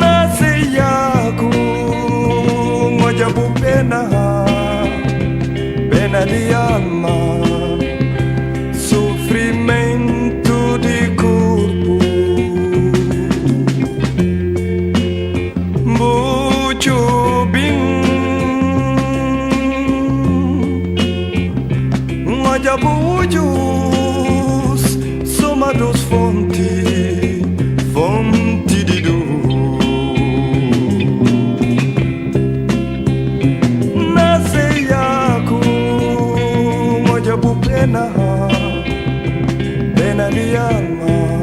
Nasiyaku mojabu pena de alma, sofrimento de corpo, muito bem, mojabu ujus, soma dos fonte de dor. Pena de alma,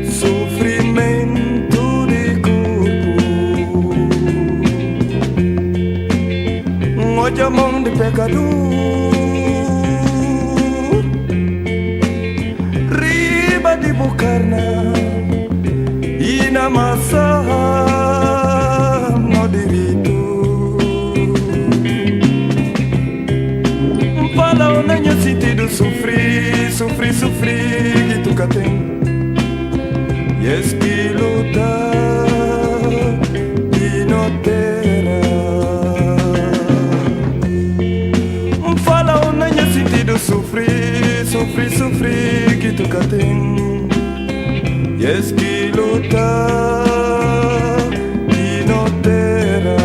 sofrimento de corpo, moja mão de pecador, riba de bucarna e na massa no direito. Fala o nenho sentido sofrer que tu cá tem. E es que lutar e não terá. Fala o nenho sentido sofrer que tu cá tem. E es que lutar e não terá.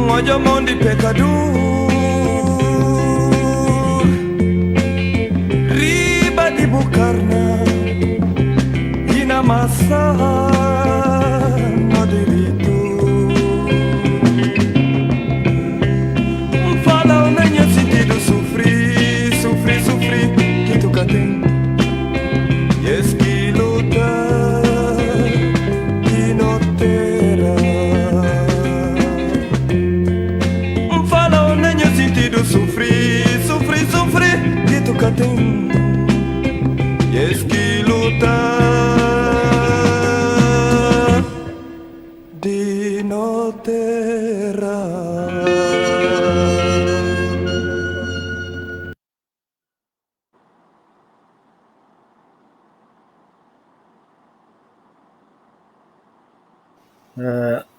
Moja mão de pecador, riba de bucarna e na massa no direito. Fala o nenho sentido sofrer que tu cá tem. E es que lutar e não terá. Sofrer que tu cá tem. E es que lutar de não terá.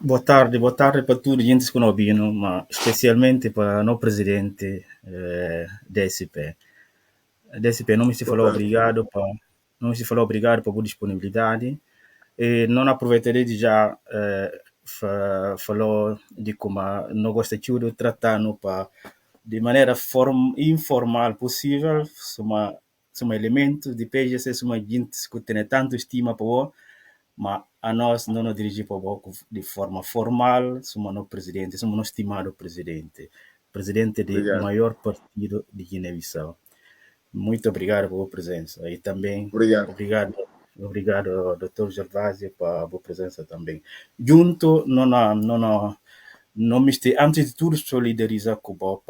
Boa tarde para tudo gente que não ouvindo, mas especialmente para o presidente DSP. DSP não me se falou obrigado para a boa disponibilidade e não aproveitarei de já falou de como não gosta de tratar para de maneira informal possível, suma elementos de PGC, suma gente que tem tanto estima para mas a nós não nos dirigimos de forma formal, somos o presidente, somos o estimado presidente do maior partido de Guiné-Bissau. Muito obrigado pela presença e também obrigado Dr. Gervásio pela presença também. Junto, não me antes de tudo solidarizar com o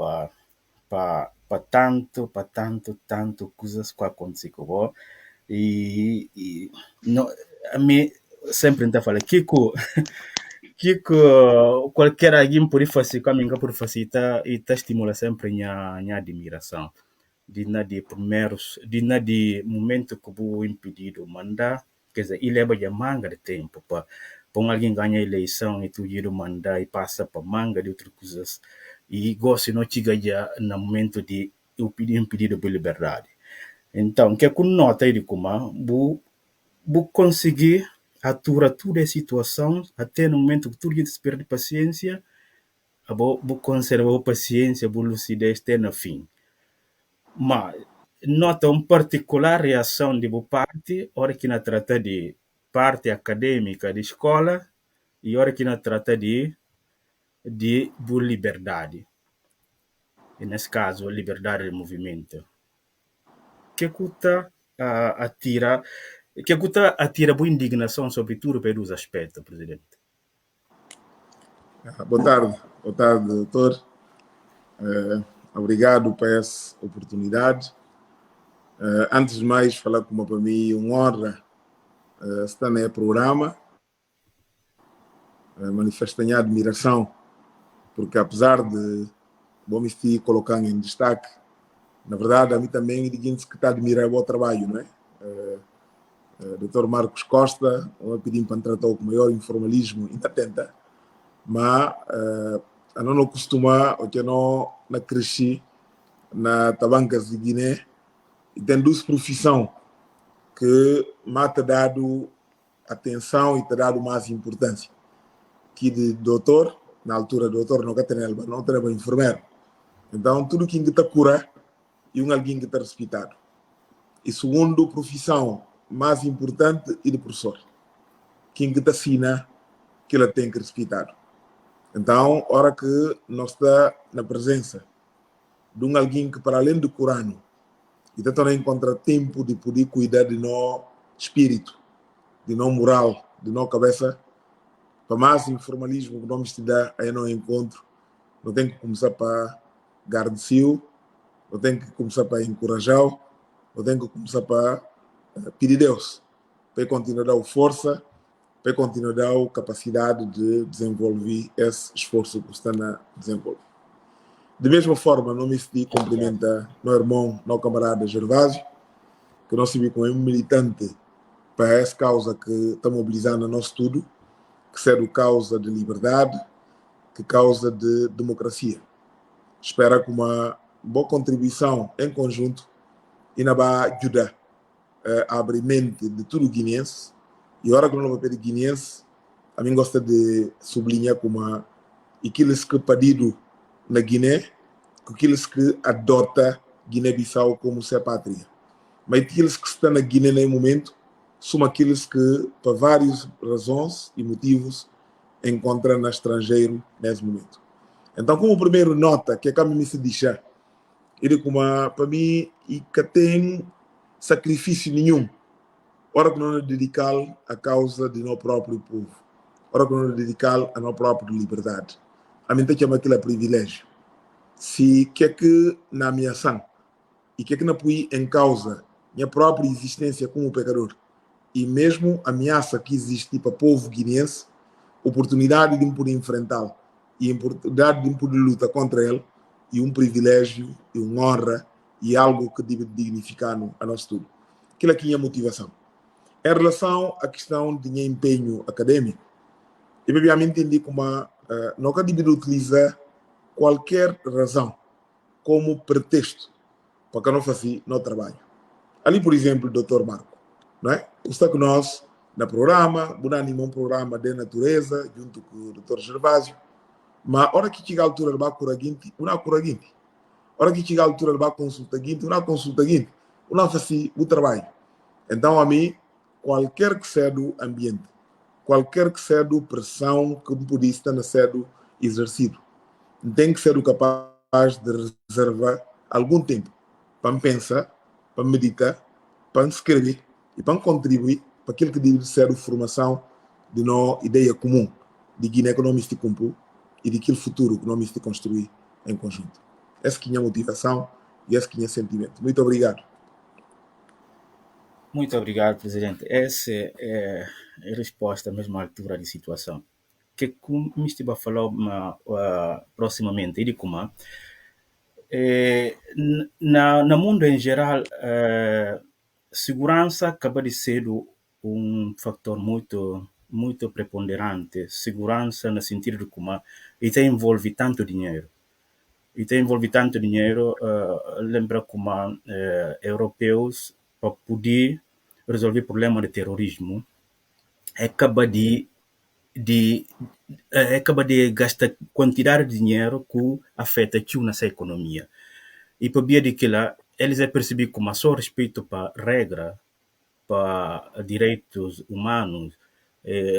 para tanto coisas que acontecem com o e não, a mim sempre está falando que qualquer alguém pode fazer caminho por facilitar e tá estimula sempre minha admiração de primeiros de momento que o impedido mandar, quer dizer, ele leva manga de tempo para alguém ganhar eleição e tu ir mandar e passa para manga de outras coisas e gosto não chega já no momento de eu pedir um pedido por liberdade. Então, que com nota aí de como, vou conseguir aturar toda a situação até no momento que tudo gente perde paciência, vou conservar a paciência, vou lucidez até no fim. Mas nota uma particular reação de boa parte, hora que na trata de parte acadêmica de escola e hora que na trata de boa liberdade. E nesse caso, a liberdade de movimento. Que custa atira que custa atira boa indignação sobre tudo pelos aspectos, presidente. Boa tarde, doutor. Obrigado por essa oportunidade. Antes de mais, falar como para mim uma honra estar no programa. Manifesto minha admiração, porque apesar de bom estar colocando em destaque, na verdade, a mim também digo que está a admirar o bom trabalho, não é? Dr. Marcos Costa, eu pedi para tratar com maior informalismo, ainda tenta, mas eu não costuma, eu não cresci na Tabancas de Guiné e tem duas profissões que me tem dado atenção e tem dado mais importância. Que de doutor, na altura doutor não tem não tem enfermeiro. Então, tudo que está cura e alguém que está respeitado. E segundo profissão mais importante é de professor. Quem está assina que ela tem que respeitar. Então, hora que nós está na presença de alguém que para além do Corano e também encontra tempo de poder cuidar de nosso espírito, de nossa moral, de nossa cabeça, para mais informalismo que nós te dá aí no encontro, não tem que começar para agradecer, não tem que começar para encorajar, não tem que começar para pedir Deus, para continuar a dar força, para continuar a dar capacidade de desenvolver esse esforço que está a desenvolver. De mesma forma, não me decidi cumprimentar meu irmão, meu camarada Gervásio, que nós sabemos como é um militante para essa causa que está mobilizando no nosso tudo, que será causa de liberdade, que causa de democracia. Espero que uma boa contribuição em conjunto e na vai ajudar a abrir mente de todo guineense. E agora que não vou pedir guineense, a mim gosta de sublinhar como aqueles que pediram na Guiné, aqueles que adota Guiné-Bissau como sua pátria. Mas aqueles que estão na Guiné no momento são aqueles que, por várias razões e motivos, encontram no estrangeiro nesse momento. Então, como primeiro nota, que é que a mim se deixa, ele como para mim, e que tem sacrifício nenhum, hora que não é dedicar à causa de nosso próprio povo, hora que não é dedicar a nossa própria liberdade. A mim tem que chamar aquilo privilégio. Se quer que na ameação e quer que não põe em causa minha própria existência como pecador e mesmo a ameaça que existe para o povo guineense, oportunidade de me poder enfrentá-lo e oportunidade de me poder lutar contra ele, e um privilégio, e uma honra, e algo que deve dignificar a nós tudo. Aquilo aqui é a motivação. Em relação à questão de empenho acadêmico, eu obviamente entendi como nunca deve utilizar qualquer razão como pretexto para que eu não faça no trabalho. Ali, por exemplo, o Dr. Marco, não é? Está com nós no programa, um programa de natureza, junto com o Dr. Gervásio, mas a hora que chega a altura de cura guinte, não cura guinte. A hora que chega a altura de consulta guinte, não consulta guinte. Não faz o trabalho. Então, a mim, qualquer que seja o ambiente, qualquer que seja a pressão que me pudesse estar a ser exercido, tem que ser capaz de reservar algum tempo para pensar, para meditar, para escrever e para contribuir para aquilo que deve ser a formação de nossa ideia comum de Guiné que nós te cumprir e de aquele futuro que nós te construir em conjunto. Essa que é a motivação e esse que é o sentimento. Muito obrigado. Muito obrigado, presidente. Essa é a resposta mesmo à altura de situação. Que como me estive a falar proximamente, ele como no mundo em geral, segurança acaba de ser um fator muito preponderante. Segurança no sentido de como ele envolve tanto dinheiro. e tem envolvido tanto dinheiro, lembra como europeus, para poder resolver o problema de terrorismo, acaba de, acaba de gastar quantidade de dinheiro que afeta a nossa economia. E para via de que lá, eles é percebido como só respeito para regra, para direitos humanos,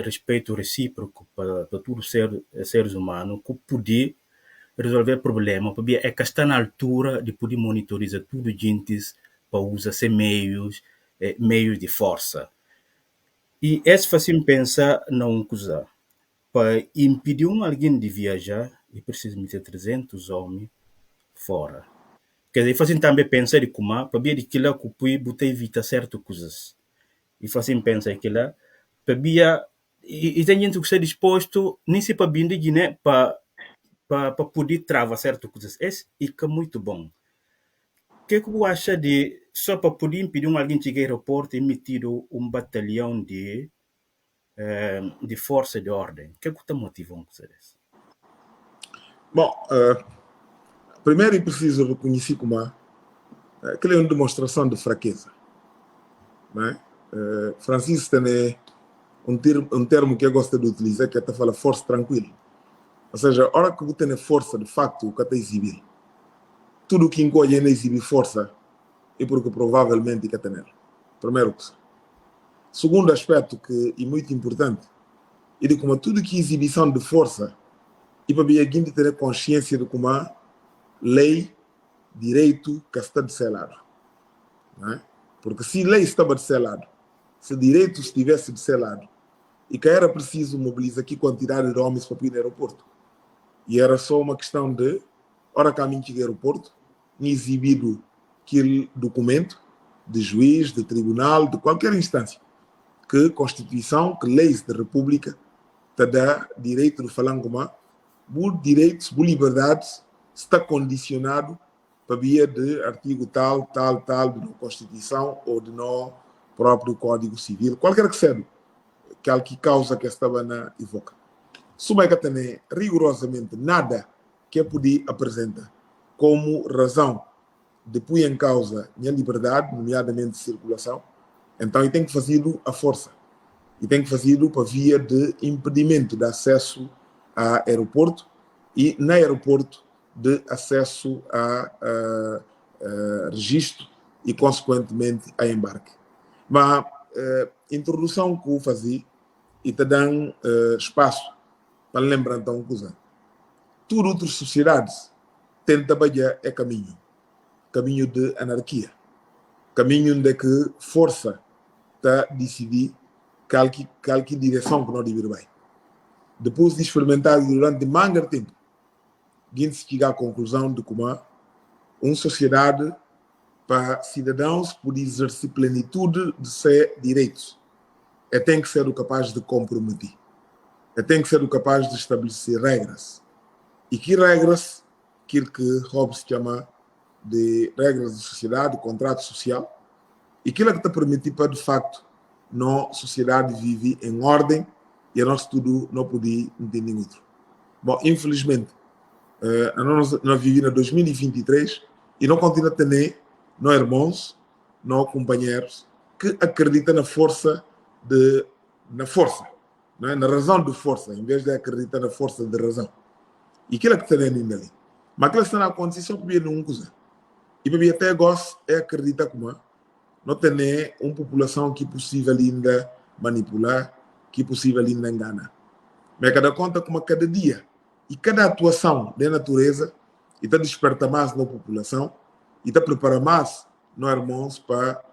respeito recíproco para todos os seres humanos, que poder resolver problema, porque é que está na altura de poder monitorizar tudo gente para usar ser meios de força. E esse faz pensar não coisa. Para impedir alguém de viajar, e precisa meter 300 homens fora. Quer dizer, fazem também pensar de como, para ver que lá que pode botar evita certas coisas. E fazem pensar que lá, para via e tem gente que está disposto, nem se para vir de Guiné, para poder travar certas coisas. Esse é muito bom. O que você acha de, só para poder impedir alguém de chegar ao aeroporto, emitir batalhão de força de ordem? O que está motivando isso? Bom, primeiro é preciso reconhecer como aquilo é uma demonstração de fraqueza. Né? Francisco tem um termo que eu gosto de utilizar, que é falar força tranquila. Ou seja, a hora que você tem força, de facto, o que está exibir, tudo que encolhe na exibir força é porque provavelmente quer ter. Primeiro coisa. Segundo aspecto que é muito importante é de como tudo que é exibição de força e para alguém ter consciência de como a lei, direito que está de ser lado. Né? Porque se lei estava de ser lado, se direito estivesse de ser lado, e que era preciso mobilizar aqui quantidade de homens para ir no aeroporto. E era só uma questão de, hora caminho de aeroporto, exibido aquele documento de juiz, de tribunal, de qualquer instância, que Constituição, que leis da República, te dá direito de falar como direitos, liberdades, está condicionado para via de artigo tal, tal, tal, de nossa Constituição ou de nosso próprio Código Civil, qualquer que seja, que causa que estava na evoca. Suma que tem rigorosamente nada que poder apresentar como razão de pôr em causa minha liberdade, nomeadamente de circulação, então ele tem que fazê-lo à força. E tem que fazê-lo para via de impedimento de acesso a aeroporto e, no aeroporto, de acesso a registro e, consequentemente, a embarque. Mas a introdução que eu fazia e te dão espaço para lembrar então uma coisa. Todas outras sociedades têm trabalhar é caminho de anarquia, caminho de que força está decidir qual direção que nós devemos ir. Depois de experimentar durante muito tempo, se chega à conclusão de como uma sociedade para cidadãos poder exercer plenitude de seus direitos, tem que ser capaz de comprometer, tem que ser capaz de estabelecer regras. E que regras, aquilo que Hobbes chama de regras de sociedade, de contrato social, e aquilo que te permite para, de facto, nossa sociedade vive em ordem e a nosso tudo não podia entender outro. Bom, infelizmente, nós vivemos em 2023 e não continua a ter não irmãos, não companheiros que acreditam na força, não é? Na razão de força, em vez de acreditar na força de razão. E aquilo que está ainda ali. Mas aquilo que está na condição que não usa. E para mim até gosto é acreditar como não tem uma população que é possível ainda manipular, que é possível ainda enganar. Mas cada conta como cada dia e cada atuação da natureza e está desperta mais na população e está prepara mais nos irmãos para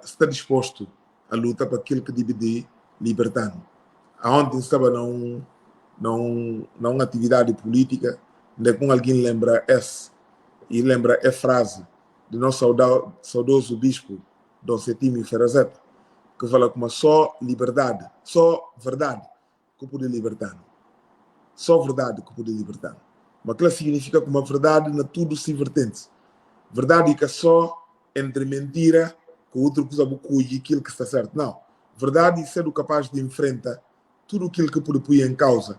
estar disposto a lutar para aquilo que deve de libertar. Aonde estava numa atividade política, onde com alguém lembra a frase de nosso saudoso bispo Dom Setimio Ferrazeta, que fala como só liberdade, só verdade que pode libertar. Só verdade que pode libertar. Mas aquilo significa que uma verdade não tudo se vertente. Verdade que é só entre mentira que o outro coisa e aquilo que está certo. Não. Verdade é ser capaz de enfrentar tudo aquilo que pode pôr em causa,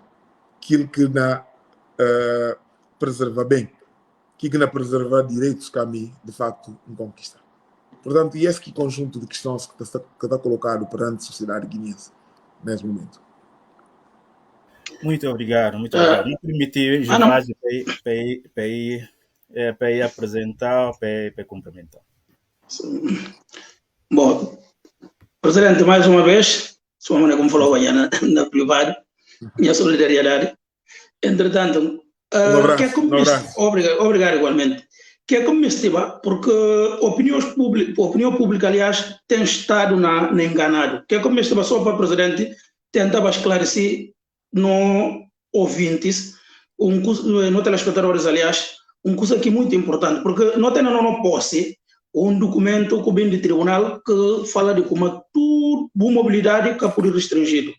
aquilo que não preserva bem que na preservar direitos que a mim, de facto, conquista. Portanto, esse que conjunto de questões que está colocado perante a sociedade guineense nesse momento. Muito obrigado, muito obrigado. Me permitir, Gervásio, para ir apresentar, para cumprimentar. Bom, Presidente, mais uma vez, sua maneira como falou amanhã na privada, minha solidariedade. Entretanto, obrigado igualmente. Que é como me estima, porque a opinião pública, aliás, tem estado na enganado. Que é como me estima, só para o Presidente, tentava esclarecer no ouvintes, no telespectadores, aliás, coisa aqui muito importante, porque não tem na posse documento que vem do tribunal que fala de como tudo mobilidade que pode restringido.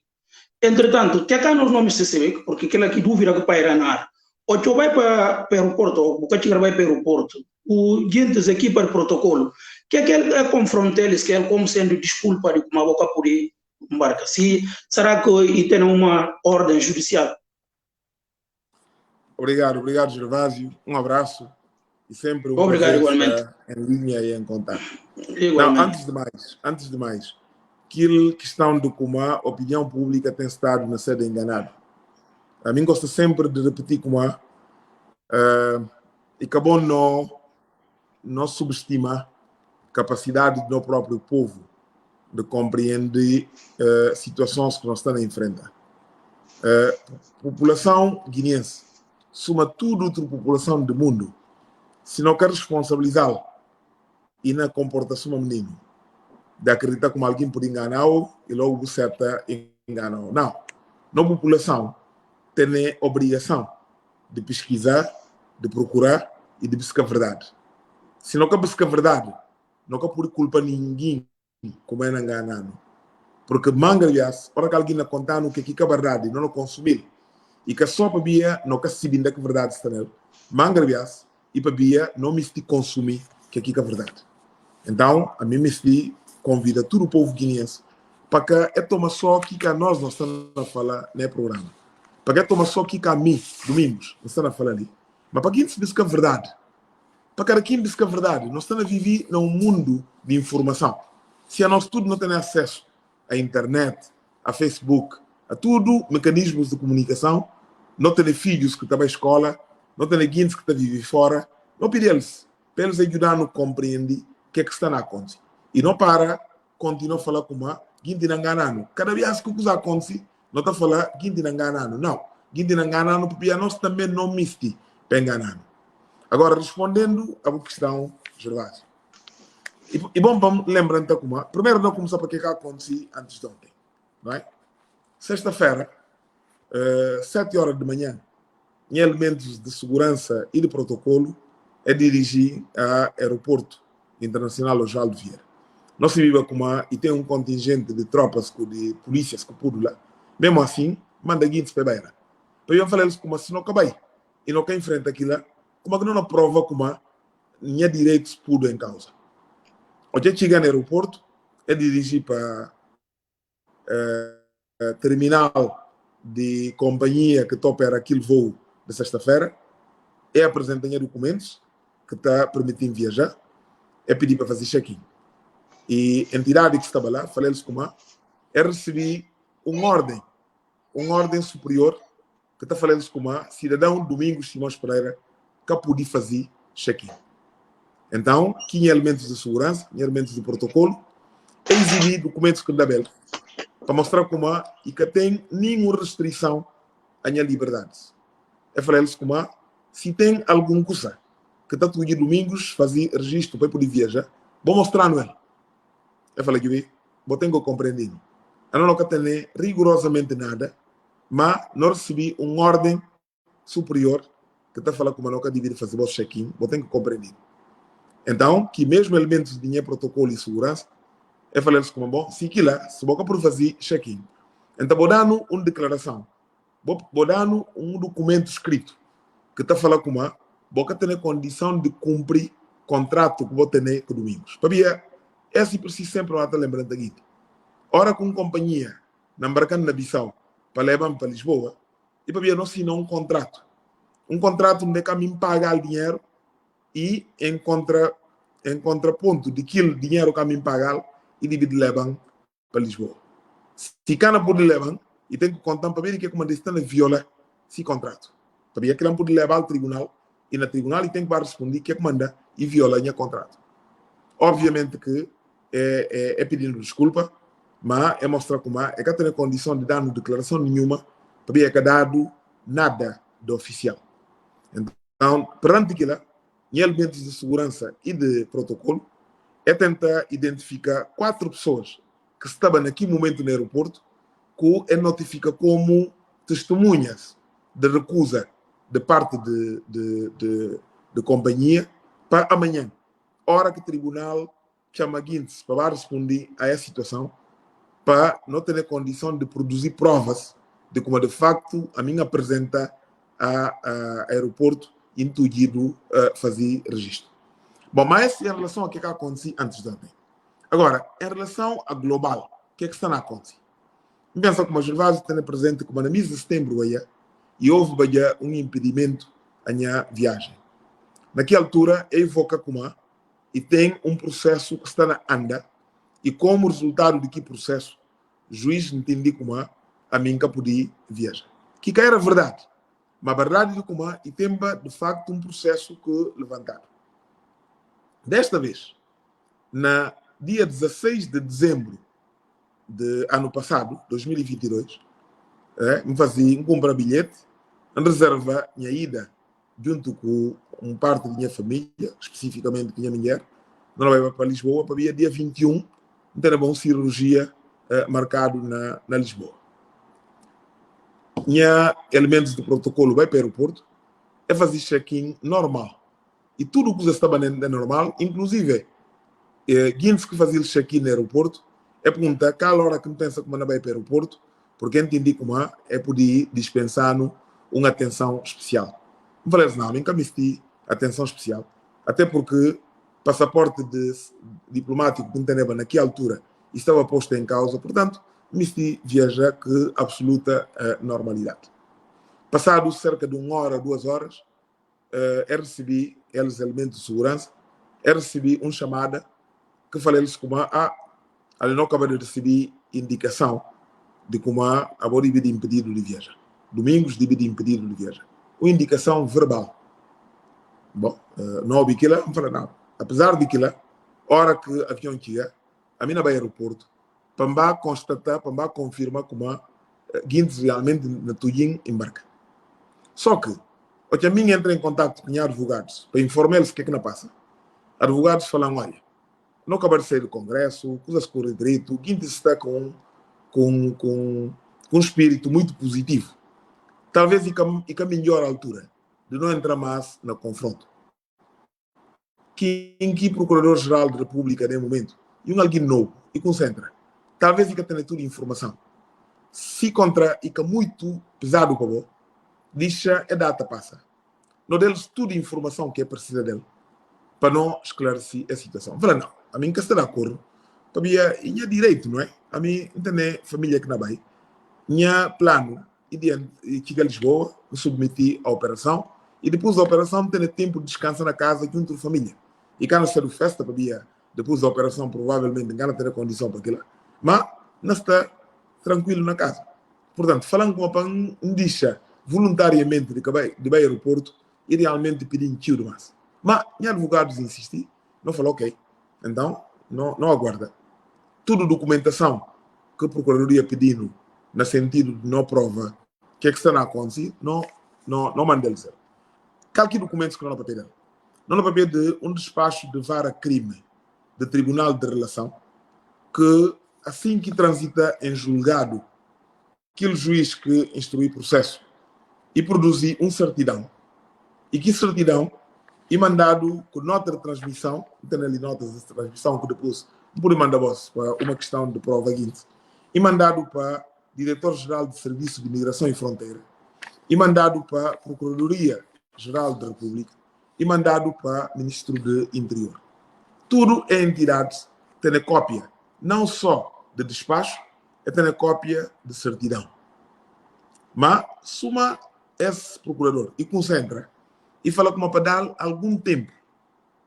Entretanto, que cá nós não me esquecemos, porque aquela que dúvida que para iranar, ou tu vai para o aeroporto, ou que vai para o aeroporto, o gente aqui para o protocolo, que é confrontar eles, que é como sendo desculpa de como a boca por embarca. Se será que tem uma ordem judicial? Obrigado, Gervásio. Um abraço e sempre um obrigado igualmente em linha e em contato. Igualmente. Não, antes de mais, aquela questão de como a opinião pública tem estado na sede enganada. A mim gosto sempre de repetir como e acabou não subestimar a capacidade do próprio povo de compreender situações que nós estamos a enfrentar. População guineense, soma tudo outra população do mundo, se não quer responsabilizá-lo e não comporta-se um menino, de acreditar como alguém pode enganá-lo e logo certa enganá-lo. Não. A população tem a obrigação de pesquisar, de procurar e de buscar a verdade. Se não quer buscar a verdade, não quer por culpa ninguém como é enganado. Porque mangravias, para que alguém não contar no que é verdade, não consumir, e que só para bia não quer saber que a verdade está nele, mangravias, e para bia não me estou consumir que é verdade. Então, a mim me convida todo o povo guineense para que é tomar só que nós não estamos a falar no programa. Para que é tomar só que a mim, domingos, não estamos a falar ali. Mas para quem se diz que é verdade, para quem diz que é verdade, nós estamos a viver num mundo de informação. Se a nós tudo não tem acesso à internet, a Facebook, a tudo mecanismos de comunicação, não tem filhos que estão na escola, não tem guindes que estão a viver fora, não pedi-los para eles ajudar a compreender o que é que está a acontecer. E não para, continua a falar como guinde não enganando. Cada vez que coisa acontece, não está a falar guinde não enganando. Não, guinde não enganando, porque nós também não misti para enganando. Agora, respondendo à questão, Gervásio. E bom, vamos lembrando então como primeiro não começar para o que aconteceu antes de ontem, não é? Sexta-feira, 7 horas de manhã, em elementos de segurança e de protocolo, é dirigir ao aeroporto internacional Oswaldo Vieira. Nós se vive como e tem contingente de tropas, de polícias que pudo lá. Mesmo assim, manda guintes para a beira. Então eu falei como se não acabei e não quer enfrentar aquilo, como que não prova como tinha direitos pudo em causa. Hoje chega no aeroporto, é dirigir para terminal de companhia que opera aquele voo de sexta-feira, é apresentar documentos que está permitindo viajar, é pedir para fazer check-in. E a entidade que estava lá, falei-lhes como é receber uma ordem superior, que está falando como cidadão Domingos Simões Pereira, que pode fazer check-in. Então, que em elementos de segurança, em elementos de protocolo, é exibir documentos que dá bem, para mostrar como e que tem nenhuma restrição à minha liberdade. Eu falei-lhes como se tem algum coisa que está tudo domingos fazer registro para poder viajar, vou mostrar no ele. Eu falei que vou ter que compreender. Eu não tenho rigorosamente nada, mas não recebi uma ordem superior que está falando como eu não devia fazer o check-in, vou ter que compreender. Então, que mesmo elementos de dinheiro, protocolo e segurança, eu falei-lhes como, bom, se aquilo lá, se vou por fazer check-in, então vou dar uma declaração, vou dar um documento escrito, que está falando como, vou ter a condição de cumprir contrato que vou ter com Domingos. Para mim, esse preciso sempre estar lembrando aqui. Ora com companhia, embarcando na Bissau, para levar para Lisboa, e para mim não assinou um contrato. Um contrato onde é que me paga o dinheiro, e em contraponto daquele dinheiro que a mim pagar e divide levam para Lisboa. Se cana pode levar e tem que contar para ver que como está na viola esse contrato. Para ver que não pode levar ao tribunal e na tribunal e tem que responder que manda e viola o contrato. Obviamente que é pedindo desculpa, mas é mostrar como é que tem condição de dar declaração nenhuma para ver que dado nada do oficial. Então, perante aquilo, em elementos de segurança e de protocolo, é tentar identificar 4 pessoas que estavam naquele momento no aeroporto, que é notifica como testemunhas de recusa de parte de companhia para amanhã, hora que o tribunal chama Guintes para responder a essa situação, para não ter condição de produzir provas de como de facto a minha apresenta a aeroporto intuído fazer registro. Bom, mas em relação ao que aconteceu antes de ontem. Agora, em relação a global, o que está a acontecer? Pensa que o Gervásio tem presente como na mês de setembro e houve um impedimento à minha viagem. Naquela altura, eu evoca como e tem um processo que está na anda e como resultado daquele processo, o juiz entende como a mim que podia viajar. Que era verdade. Mas a verdade é como e tem de facto um processo que levantado. Desta vez, na dia 16 de dezembro do ano passado, 2022, me fazia comprar bilhete, reservar minha ida junto com parte da minha família, especificamente minha mulher, não vai para Lisboa, para dia 21, ter uma cirurgia marcado na Lisboa. Tinha elementos do protocolo, vai para o aeroporto, é fazer check-in normal. E tudo o que estava normal, inclusive, Guintes que fazia check-in no aeroporto, é perguntar qual hora que me pensa como não vai para o aeroporto, porque entendi como é poder dispensar uma atenção especial. Não falei assim, não, nunca me dei atenção especial, até porque passaporte diplomático que não tinha naquela altura estava posto em causa, portanto, me dei viajar com absoluta normalidade. Passado cerca de 1 hora, 2 horas, eu recebi eles elementos de segurança, eu recebi uma chamada que falei eles como ele não acaba de receber indicação de como a de impedido de viajar. Domingos de impedido de viajar. Uma indicação verbal. Bom, não ouvi aquilo, não falei nada. Apesar de aquilo, hora que o avião chega, a minha vai ao aeroporto, para constatar, para confirmar como Guintes realmente na Tuyin embarca. Só que, hoje a mim entra em contato com advogados para informar-lhes o que é que não passa. Advogados falam, olha, não acaba de sair do Congresso, coisas correm direito, o Guintes está com um espírito muito positivo. Talvez e que a melhor altura de não entrar mais no confronto. Em que Procurador-Geral da República, no momento, e alguém novo, e concentra. Talvez e que tenha toda a informação. Se contra e que é muito pesado para você, deixa a data passa. Não deles toda a informação que é precisa dele para não esclarecer a situação. Fala, não, a mim que está de acordo, para minha direito, não é? A mim, entender família que não vai, minha plano, e chegar a Lisboa, me submeti à operação, e depois da operação, ter tempo de descansar na casa junto da família. E quando ser de festa, para depois da operação, provavelmente, não ter condição para aquilo, mas não está tranquilo na casa. Portanto, falando com a PAN, deixa voluntariamente de ir ao aeroporto e realmente pedir tio demais. Mas, minha advogados insistem, não falou ok. Então, não aguarda. Toda documentação que a Procuradoria pedindo, no sentido de não prova que é que está a acontecer, não manda eles. Qualquer documentos que não é papel dele. Não é papel de um despacho de vara crime de Tribunal de Relação, que assim que transita em julgado, aquele juiz que instrui o processo e produzir um certidão, e que certidão é mandado com nota de transmissão, tem ali notas de transmissão que depois pode mandar para uma questão de prova seguinte, e mandado para Diretor-Geral de Serviço de Imigração e Fronteira, e mandado para a Procuradoria-Geral da República, e mandado para o Ministro do Interior. Tudo é entidades que têm cópia, não só de despacho, tem cópia de certidão. Mas, suma esse procurador e concentra, e fala como para dar algum tempo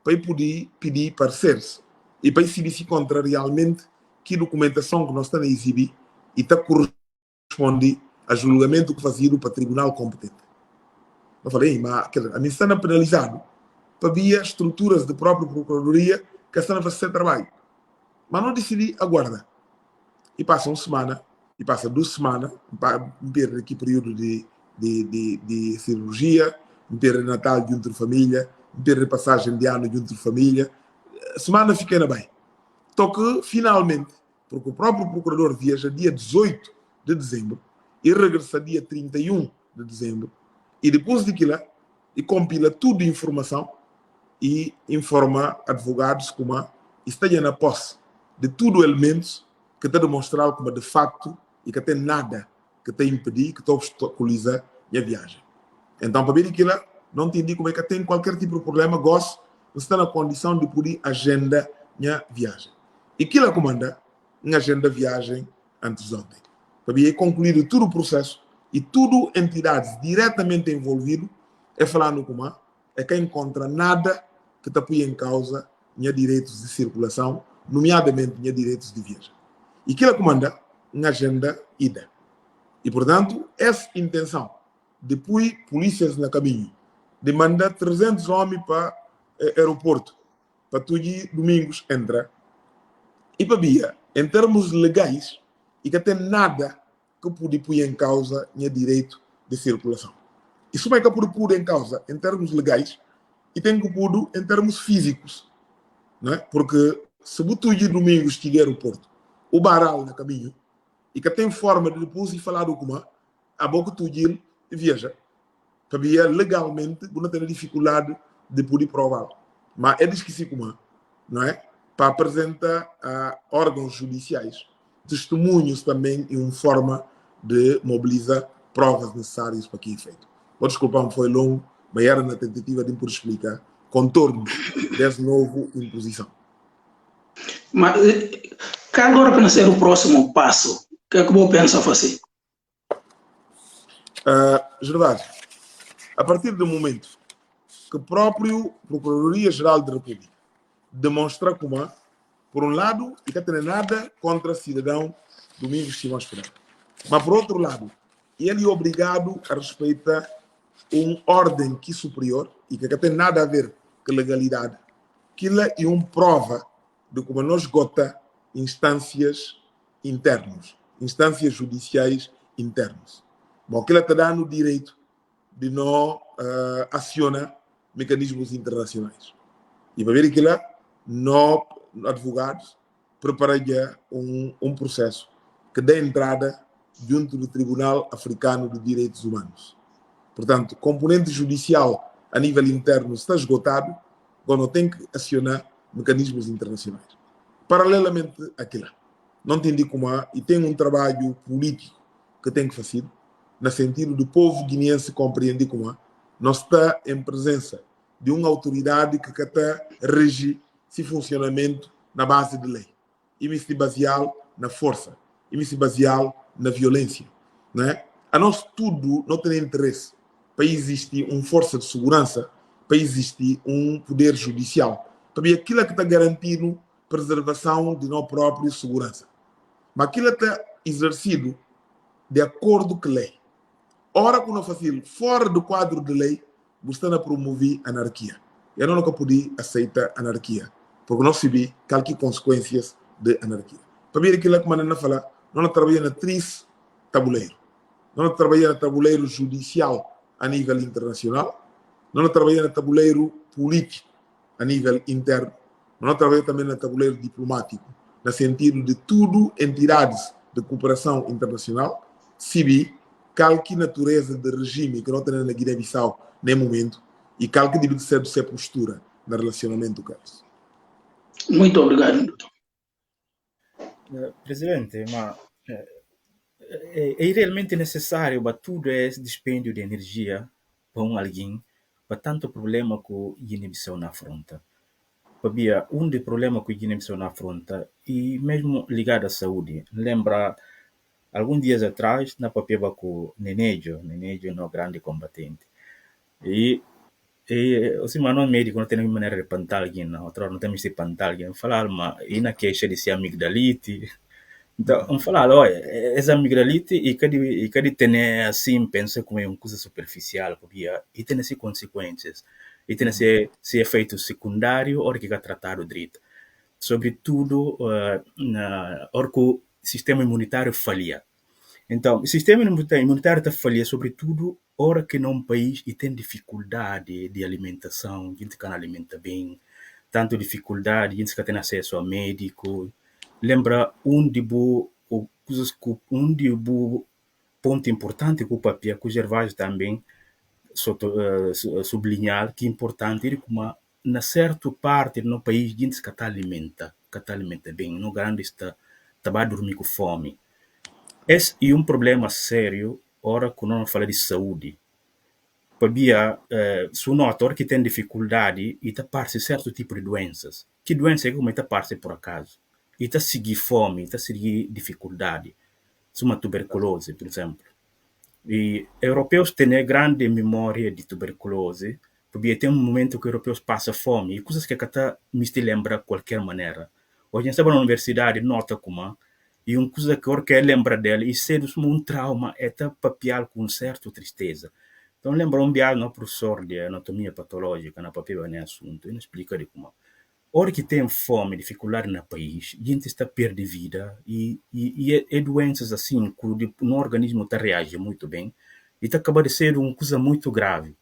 para poder pedir pareceres e para se encontrar realmente que documentação que nós estamos a exibir e está corresponde a julgamento que fazia para o tribunal competente. Eu falei, mas a mim está penalizado para via estruturas da própria Procuradoria que estão a fazer trabalho. Mas não decidi aguardar. E passa uma semana, e passa 2 semanas, perde aqui período de cirurgia, perde Natal junto de família, perde passagem de ano junto de família. A semana fiquei na bem. Então que, finalmente, porque o próprio procurador viaja dia 18 de dezembro e regressa dia 31 de dezembro, e depois daquilo, e compila tudo informação e informa advogados como está na posse de tudo elementos que está demonstrado como de facto e que tem nada que te impedir, que te obstaculiza a viagem. Então, para ver aquilo, não entendi como é que tem qualquer tipo de problema, gosto, está na condição de poder agenda a viagem. E aquilo comanda uma agenda de viagem antes de ontem. Para ver concluído todo o processo e tudo entidades diretamente envolvidas é falando como é que encontra nada que te põe em causa os direitos de circulação, nomeadamente os direitos de viagem. E aquilo comanda uma agenda ida. E, portanto, essa intenção, depois polícias no caminho, de mandar 300 homens para o aeroporto, para todos domingos entrar, e para via, em termos legais, e que tem nada que pode pôr em causa o direito de circulação. Isso é que pode pôr em causa em termos legais e tem que pôr em termos físicos. Não é? Porque se você domingos estiver no aeroporto, o baral no caminho, e que tem forma de depois ir falar do como, a boca tu viaja. Para via, legalmente, não tem dificuldade de poder provar. Mas é esqueci como, não é? Para apresentar a órgãos judiciais testemunhos também em uma forma de mobilizar provas necessárias para que é feito. Pode desculpar, foi longo, mas era na tentativa de explicar contornos dessa nova imposição. Mas, que agora para ser o próximo passo, o que é que vou pensar fazer? Gervásio, a partir do momento que o próprio Procuradoria-Geral da República demonstra como, por um lado, e que não tem nada contra o cidadão Domingos Simões Pereira. Mas, por outro lado, ele é obrigado a respeitar uma ordem que é superior e que não tem nada a ver com a legalidade. Aquilo é uma prova de como nós gota instâncias internas, instâncias judiciais internas. Mas aquilo está dando o direito de não acionar mecanismos internacionais. E para ver aquilo, nós, advogados, preparamos um processo que dê entrada junto do Tribunal Africano de Direitos Humanos. Portanto, componente judicial a nível interno está esgotado, quando tem que acionar mecanismos internacionais. Paralelamente àquilo, não entendi como e tem um trabalho político que tem que fazer, no sentido do povo guineense compreender como nós está em presença de uma autoridade que está rege esse funcionamento na base de lei. E me se basear na força, e me se basear na violência. Né? A nós tudo não tem interesse para existir uma força de segurança, para existir um poder judicial, para ver aquilo que está garantindo preservação de nós próprios segurança. Mas aquilo está exercido de acordo com a lei. Ora, quando fazemos fora do quadro de lei, você está a promover anarquia. Eu não nunca podia aceitar anarquia, porque nós sabemos quais consequências de anarquia. Para ver aquilo que eu fala, nós trabalhamos na três tabuleiro. Nós trabalhamos no tabuleiro judicial a nível internacional, nós trabalhamos no tabuleiro político a nível interno, nós trabalhamos também no tabuleiro diplomático, no sentido de tudo entidades de cooperação internacional, civil, qualquer natureza de regime que não tem na Guiné-Bissau nem momento e qualquer deve ser de sua postura no relacionamento com eles. Muito obrigado, doutor. Presidente, mas é realmente necessário para tudo esse dispêndio de energia para alguém, para tanto problema que o Guiné-Bissau na fronta. Para dos problemas que o Guiné-Bissau na fronta e mesmo ligado à saúde. Lembra, alguns dias atrás, na papel com o Nenejo não é grande combatente. E E assim, mas não médico não tem nenhuma maneira de pantal aqui, não. Outra hora não temos de pantal aqui. Falar, mas e na queixa de ser amigdalite. Então, vamos falar, olha, essa amigdalite e cada ter assim, pensa como é uma coisa superficial, porque e tem assim consequências. E tem esse efeito secundário, hora que é tratado direito. Sobretudo, na hora que o sistema imunitário falha. Então, o sistema imunitário está falha, sobretudo, hora que num país e tem dificuldade de alimentação, gente que não alimenta bem, tanto dificuldade, gente que tem acesso a médico. Lembra um de bo ponto importante que o papel, que o Gervásio também sublinhar, que é importante, é como na certa parte do país, gente que está alimenta bem, no grande está a dormir com fome. Esse é um problema sério, ora que não fala de saúde. Sabia, se o notor que tem dificuldade e está parte de certo tipo de doenças. Que doença é como está parte por acaso? E está seguir fome, está seguir dificuldade. Se uma tuberculose, por exemplo. E europeus têm grande memória de tuberculose, porque tem um momento que os europeus passam fome, e coisas que até me se lembra de qualquer maneira. Hoje, estava na universidade, nota como, e uma coisa que eu quero lembrar dela, e ser um trauma, é papel com certa tristeza. Então, lembro um dia, no professor de anatomia patológica, na papel nesse assunto, ele explica de como. Hora que tem fome, dificuldade no país, a gente está perdendo vida e doenças assim, que o organismo está reagindo muito bem e está acabando de ser uma coisa muito grave.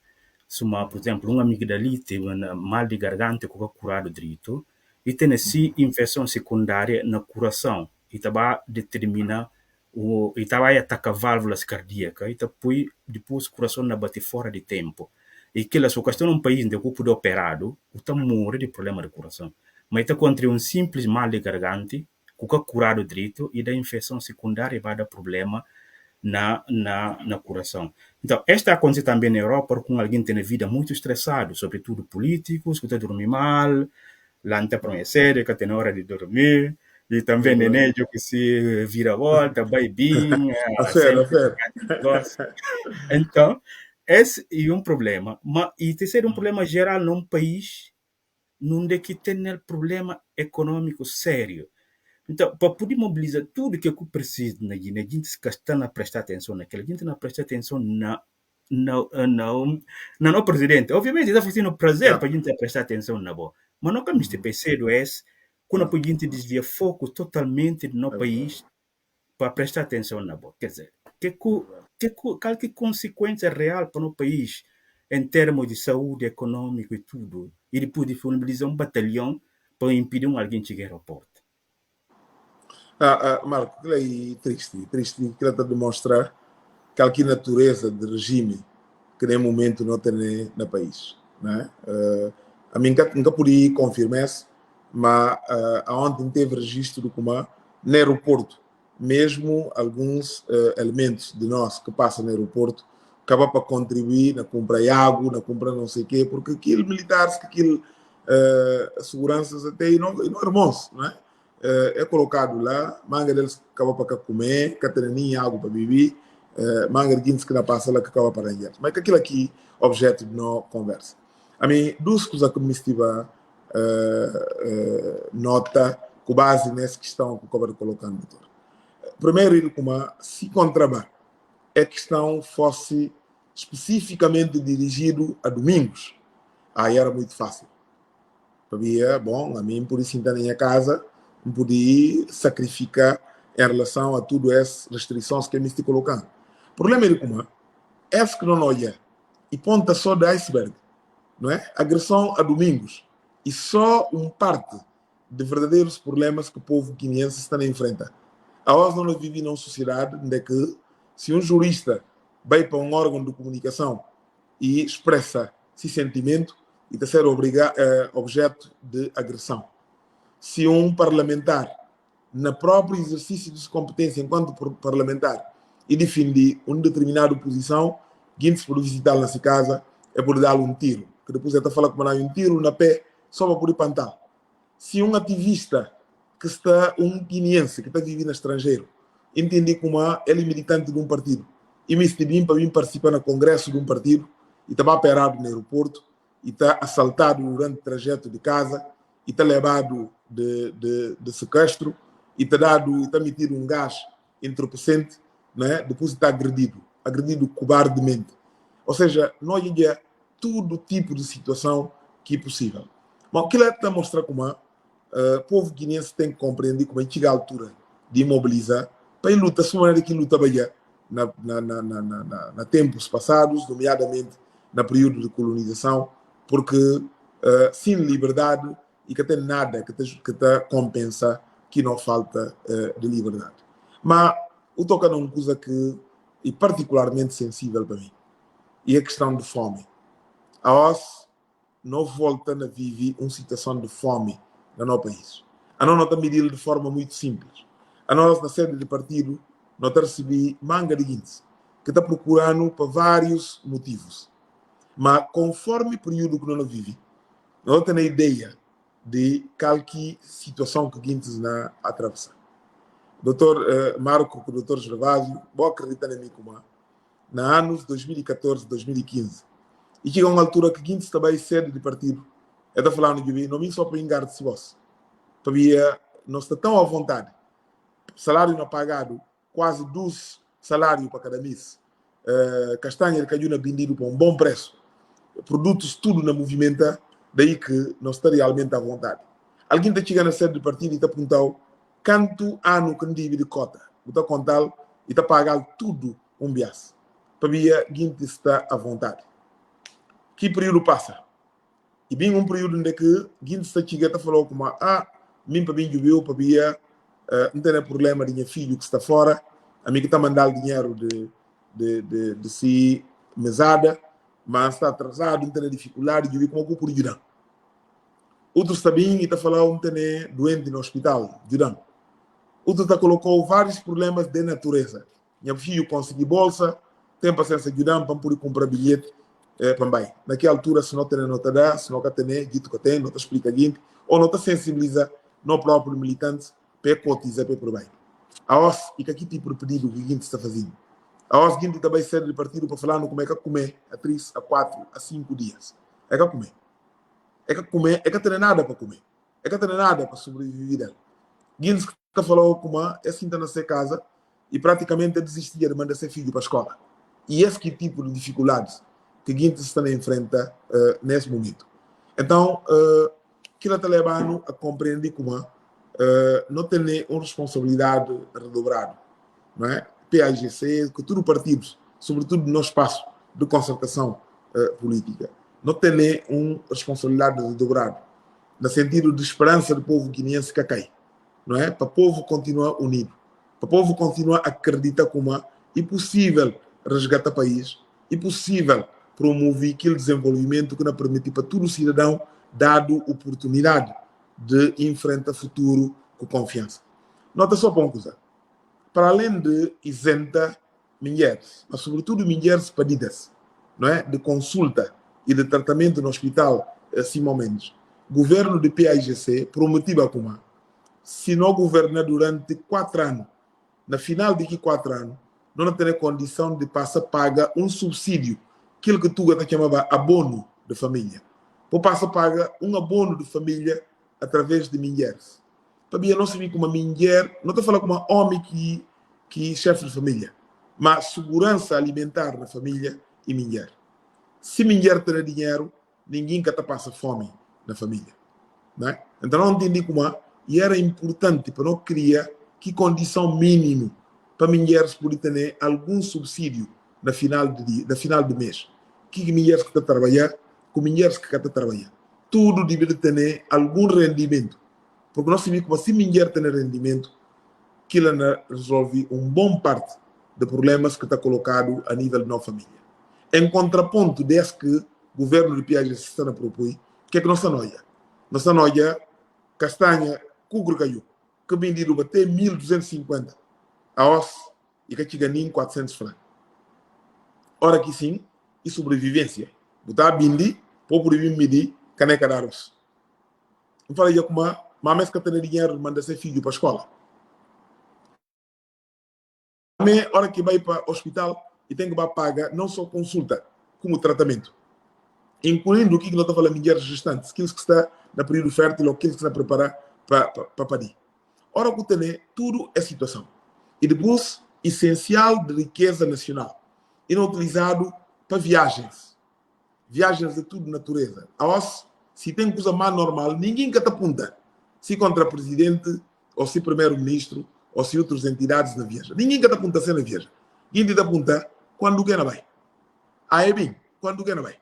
Se uma, por exemplo, uma amigdalite, um mal de garganta que é curado direito, e tem assim infecção secundária na coração e está determinar e vai atacar válvulas cardíacas e depois o coração não bate fora de tempo. E que a sua questão num país onde o corpo é operado, está morre de problema de coração. Mas está contra um simples mal de garganta, que é curado direito, e da infecção secundária vai dar problema na coração. Então, esta acontece também na Europa, com alguém que tem vida muito estressado, sobretudo políticos, que está dormindo mal, lá não está para série, que tem hora de dormir, e também neném que se vira volta, vai bem, Afera. Então, esse é um problema. Mas, e terceiro, um problema geral num país onde que tem um problema econômico sério. Então, para poder mobilizar tudo que eu preciso na Guiné, a gente está a prestar atenção naquilo, a gente não presta atenção no presidente. Obviamente, está fazendo prazer para a gente prestar atenção na boa. Mas não que percebo é quando a gente desvia foco totalmente no país para prestar atenção na boa. Quer dizer, qual que consequência real para o país em termos de saúde, econômico e tudo, e depois disponibilizar um batalhão para impedir alguém chegar ao aeroporto. Marco, aquilo é triste, que ela está a demonstrar que a natureza de regime que nem momento não tem no país. Né? A mim nunca podia confirmar isso, mas ontem teve registro do como no aeroporto, mesmo alguns elementos de nós que passam no aeroporto acabam para contribuir na compra de água, na compra não sei o quê, porque aquilo militares, aquilo seguranças até não irmãos, não é? É colocado lá, manga deles acaba para comer, catarina água para beber, manga de guintes que não passa lá que acaba para enviar. Mas aquilo aqui, objeto de não conversa. A mim, duas coisas que me estive nota com base nessa questão que eu acabo de colocar no doutor. Primeiro, ele como se contrabar é questão fosse especificamente dirigido a domingos, aí era muito fácil. Sabia, bom, a mim por isso então na minha casa não podia sacrificar em relação a tudo essas restrições que me estou colocando. O problema é como é que não olha e ponta só do iceberg, não é? Agressão a domingos e só uma parte de verdadeiros problemas que o povo guineense está a enfrentar. A nós não vivemos numa sociedade onde que se um jurista vai para um órgão de comunicação e expressa esse sentimento e está a ser objeto de agressão. Se um parlamentar, na próprio exercício de sua competência enquanto parlamentar, e defende uma determinada posição, guinte-se por visitar nessa casa, é por dar-lhe um tiro. Que depois ele está falando que um tiro na pé só para poder pantar. Se um ativista que está, um guineense que está vivendo no estrangeiro, entender como ele é militante de um partido, e me estive para vir participar no congresso de um partido, e estava operado no aeroporto, e está assaltado durante o trajeto de casa, e está levado de sequestro, e está metido um gás entorpecente, né? Depois está agredido cobardemente. Ou seja, nós temos todo tipo de situação que é possível. Mas aquilo está mostrar como o povo guineense tem que compreender como chega a altura de imobilizar para ele lutar, maneira que luta bem na tempos passados, nomeadamente no período de colonização, porque sem liberdade e que tem nada que te compensa que não falta de liberdade. Mas eu toco numa coisa que é particularmente sensível para mim, e a questão de fome. A nós não volta a viver uma situação de fome no nosso país. A nós não está medindo de forma muito simples. A nós, na sede de partido, nós recebemos manga de guintes, que está procurando por vários motivos. Mas, conforme o período que nós vivemos, nós temos a ideia de qualquer situação que guintes na atravessa. Doutor Marco, o doutor Gervásio, vou acreditar em mim como nos anos 2014, 2015. E chega uma altura que guintes também sede de partido. Eu estou falando de mim, não me só para enganar de voz. Para nós está tão à vontade. Salário não pagado, quase 2 salários para cada mês. Castanha caiu na vendido por um bom preço. Produtos tudo na movimenta, daí que nós está realmente à vontade. Alguém está chegando na sede do partido e está perguntando quanto ano que não divide cota. Está contando e está pagando tudo um bias. Para mim, guinte está à vontade. Que período passa? E bem um período em que guinte está chegando e falou como mim para mim joveu, para mim não tem problema de minha filho que está fora, a mim que está mandando dinheiro de si mesada, mas está atrasado, não tem dificuldade de ver como eu por ajudar. Outros também está falando que tem doente no hospital, ajudando. Outros está colocou vários problemas de natureza. Meu filho conseguiu bolsa, tem paciência ajudando para poder comprar bilhete também. Naquela altura, se não tem nota, se não tem, dito que tem, não te explica gente, ou não te sensibiliza no próprio militante para cotizar para por bem. A nós, e que aqui tipo de pedido que a gente está fazendo. A nós, a gente também serve de partido para falar como é que comer a 3, a 4, a 5 dias. É que comer. É que comer, é que tem nada para comer. É que tem nada para sobreviver. Guinness que falou como é assim na sua casa e praticamente desistia de mandar seu filho para a escola. E esse tipo de dificuldades que Guinness está a enfrentar nesse momento. Então, que ela está levando a compreender como não tem uma responsabilidade redobrada. Não é? PAGC, que todos os partidos, sobretudo no espaço de concertação política, não tem uma responsabilidade redobrada, no sentido de esperança do povo guineense que cai. Não é? Para o povo continuar unido, para o povo continuar a acreditar como é possível resgatar o país, é possível promover aquele desenvolvimento que não permite para todo cidadão dado oportunidade de enfrentar o futuro com confiança. Nota só para uma coisa. Para além de isenta mulheres, mas sobretudo mulheres pedidas, não é? De consulta e de tratamento no hospital Simão Mendes, o governo de PAIGC prometeu como se não governar durante 4 anos, na final de 4 anos, não tem condição de passar a pagar um subsídio, aquilo que tu chamava abono de família. Por passar a pagar um abono de família através de mulheres. Também não se vê como uma mulher, não estou falando como um homem que é chefe de família, mas segurança alimentar na família e mulher. Se mulher tem dinheiro, ninguém que passa fome na família. Não é? Então não entendi como e era importante para não criar que condição mínima para mulheres poderem ter algum subsídio na final do mês. Que mulheres que estão a trabalhar, com mulheres que estão a trabalhar. Tudo deve ter algum rendimento. Porque nós sabemos que se mulher tem rendimento, que ela resolve bom parte de problemas que está colocado a nível de nossa família. Em contraponto desse que o governo de Piaget está a propor, que é que nossa noia? Nossa noia, castanha, cucro caiu, que vendido até 1.250 a os e que chega nem 400 francos. Ora que sim, e sobrevivência. Botar a bindi, para poder medir caneca de arroz. Eu falei como mas que tem dinheiro manda seu filho para a escola. Mas hora que vai para o hospital e tem que pagar não só consulta, como tratamento. incluindo o que nós estamos falando de mulheres gestantes, aqueles que está no período fértil ou aqueles que estão a preparar para parir. Ora, que tem tudo é situação. E depois, essencial de riqueza nacional, inutilizado para viagens de tudo natureza. Se tem coisa mais normal, ninguém que te apunta. Se contra presidente, ou se primeiro-ministro, ou se outras entidades na viagem. Ninguém que te apunta se na viagem. Ninguém te apunta quando que não vai. Aí bem, quando que não vai.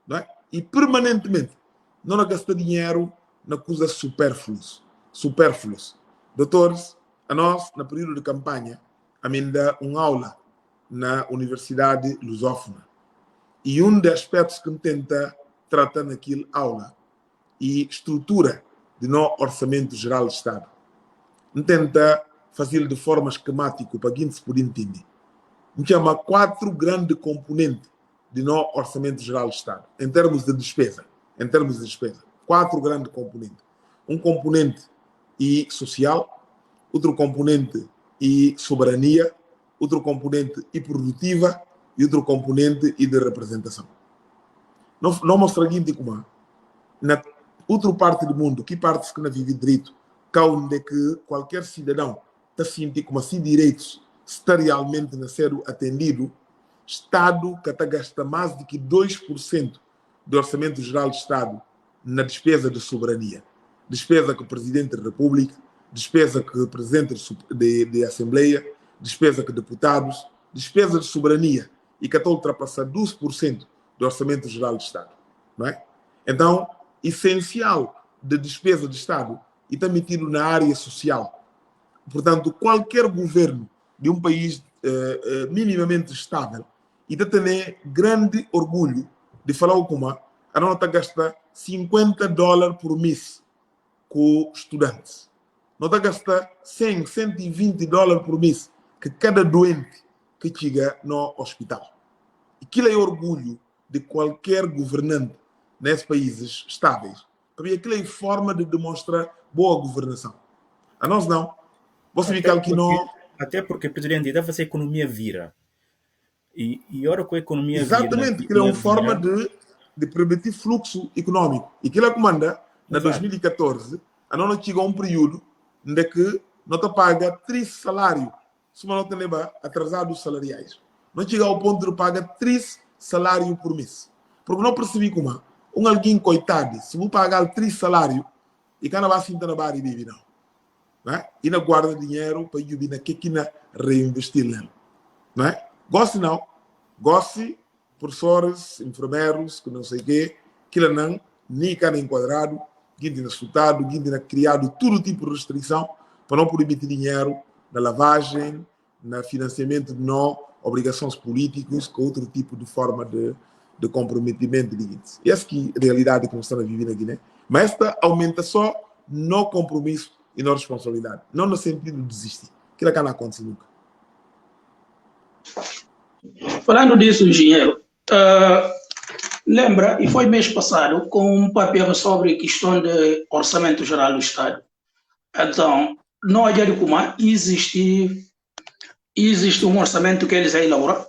Não é? E permanentemente, não gasta dinheiro na coisa supérfluos. Doutores, a nós, no período de campanha, ainda uma aula na Universidade Lusófona. E dos aspectos que tenta tratar naquela aula e estrutura de no orçamento geral do Estado. Tenta fazer de forma esquemática para quem se pode entender. Chama 4 grandes componentes de no orçamento geral do Estado, em termos de despesa. 4 grandes componentes. Um componente e social, outro componente e soberania, outro componente e produtiva e outro componente e de representação. Não mostra aqui como na outra parte do mundo, que partes que não vive direito, onde que qualquer cidadão está sentindo como se direitos está realmente a ser atendido, Estado que está gasta mais de que 2% do orçamento geral do Estado na despesa de soberania. Despesa que o Presidente da República, despesa que o Presidente da Assembleia, despesa que deputados, despesa de soberania, e que está a ultrapassar 12% do orçamento geral do Estado. Não é? Então, essencial de despesa de Estado e está metido na área social. Portanto, qualquer governo de um país minimamente estável e está tendo grande orgulho de falar como a não está gastando $50 por mês com estudantes. Não está gastando $100, $120 por mês que cada doente que chega no hospital. E aquilo é orgulho de qualquer governante nesses países estáveis. Porque aquilo é forma de demonstrar boa governação. A nós não. Você fica aqui não. Até porque, presidente, deve fazer a economia vira. E ora com a economia exatamente, vira... Exatamente, que é uma forma de permitir fluxo econômico. E que ela comanda, na 2014, a nós chegou a um período em que não te paga 3 salários, se não te leva atrasados salariais. Não chega ao ponto de pagar 3 salários por mês. Porque não percebi como alguém coitado, se vou pagar 3 salários, e que não vai sentar na barra e vive, não. E não guarda dinheiro para ir na que reinvestir nela. Não é? Goste não. Goste, professores, enfermeiros, que não sei o quê, que não, nem cada enquadrado, guinde na soltado, guinde na criado todo tipo de restrição para não poder meter dinheiro na lavagem, no financiamento de não obrigações políticas, com outro tipo de forma de comprometimento. E essa que é a realidade que nós estamos a viver na Guiné. Mas esta aumenta só no compromisso e na responsabilidade. Não no sentido de desistir. Aquilo que não acontece nunca. Falando disso, engenheiro, lembra, e foi mês passado, com um papel sobre questão de orçamento geral do Estado. Então, não adianta como existe um orçamento que eles elaboram,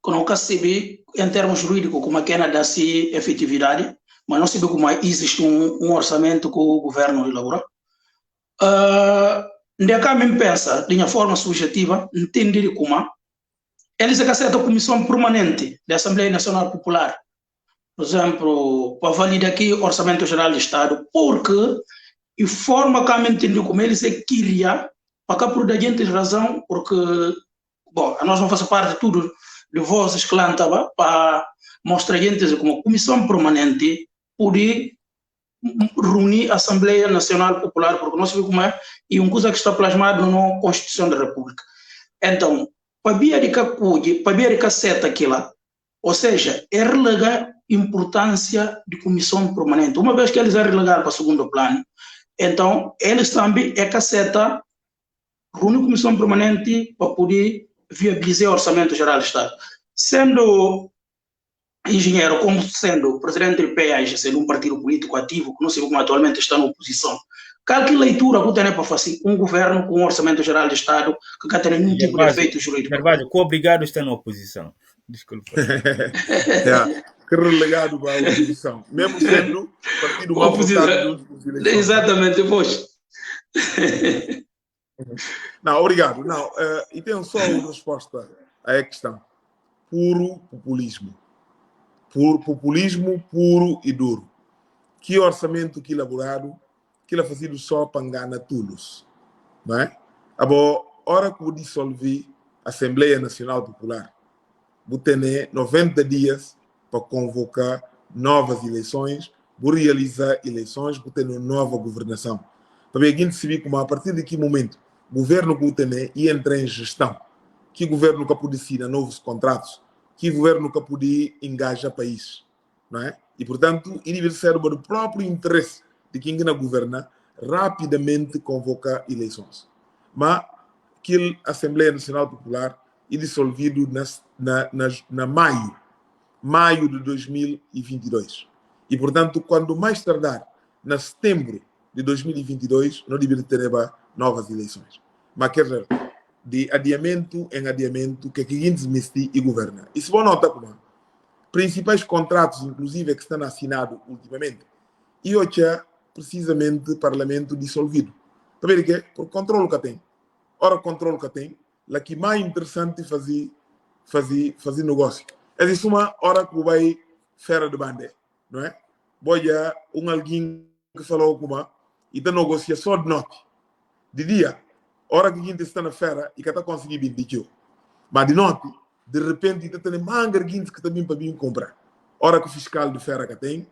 que não sabe, em termos jurídicos, como é que é dá-se efetividade, mas não sabe como existe um orçamento que o governo elabora. De cá me pensa, de uma forma subjetiva, entender como eles aceitam a comissão permanente da Assembleia Nacional Popular, por exemplo, para validar aqui o Orçamento Geral do Estado, porque e forma que me entender como eles queriam, para cá por da gente razão, porque, bom, nós não fazemos parte de tudo, de vozes que lá estava, para mostrar a gente como comissão permanente, poder reunir a Assembleia Nacional Popular, porque nós sabemos como é, e uma coisa que está plasmada na Constituição da República. Então, para ver que seta aquilo, ou seja, é relegar a importância de comissão permanente. Uma vez que eles é relegar para o segundo plano, então, eles também é que seta reunir a comissão permanente para poder viabilizar o Orçamento Geral do Estado. Sendo engenheiro, como sendo presidente do PAIG, sendo um partido político ativo, que não sei como atualmente está na oposição, qual que leitura que tem para fazer um governo com um orçamento geral do Estado que não tem nenhum tipo de efeito jurídico? Verdade, obrigado a estar na oposição. Desculpa. que relegado para a oposição, mesmo sendo partido mal votado dos eleições. Exatamente, pois. Não, obrigado. Não, e tenho só uma resposta à questão. Puro populismo. Populismo puro e duro. Que orçamento que elaborado, que ele é fazido só para enganar todos. Não é? Agora, hora que eu dissolvi a Assembleia Nacional Popular, vou ter 90 dias para convocar novas eleições, vou realizar eleições, vou ter uma nova governação. Para ver aqui se como a partir de que momento o governo que vou ter ia entrar em gestão, que governo que pode assinar novos contratos, que governo que pode engajar país, não é? E portanto, ele deve ser o próprio interesse de quem governa rapidamente convocar eleições. Mas que a Assembleia Nacional Popular é dissolvido na maio de 2022. E portanto, quando mais tardar, na setembro de 2022, não deveria ter novas eleições. Mas quer dizer, de adiamento em adiamento, que quem desmestir e governa. E se você nota como principais contratos, inclusive, que estão assinados ultimamente, e hoje é precisamente o Parlamento dissolvido. Está vendo que? Por controle que tem. Ora, controle que tem, lá que mais interessante fazer negócio. É isso uma hora que vai fera de bande, não é? Boia alguém que falou como e da negociação de noite. De dia, hora que a gente está na feira e que está conseguindo 20. Mas de noite, de repente, está tendo manga que também para vir comprar. Hora que o fiscal de feira que tem,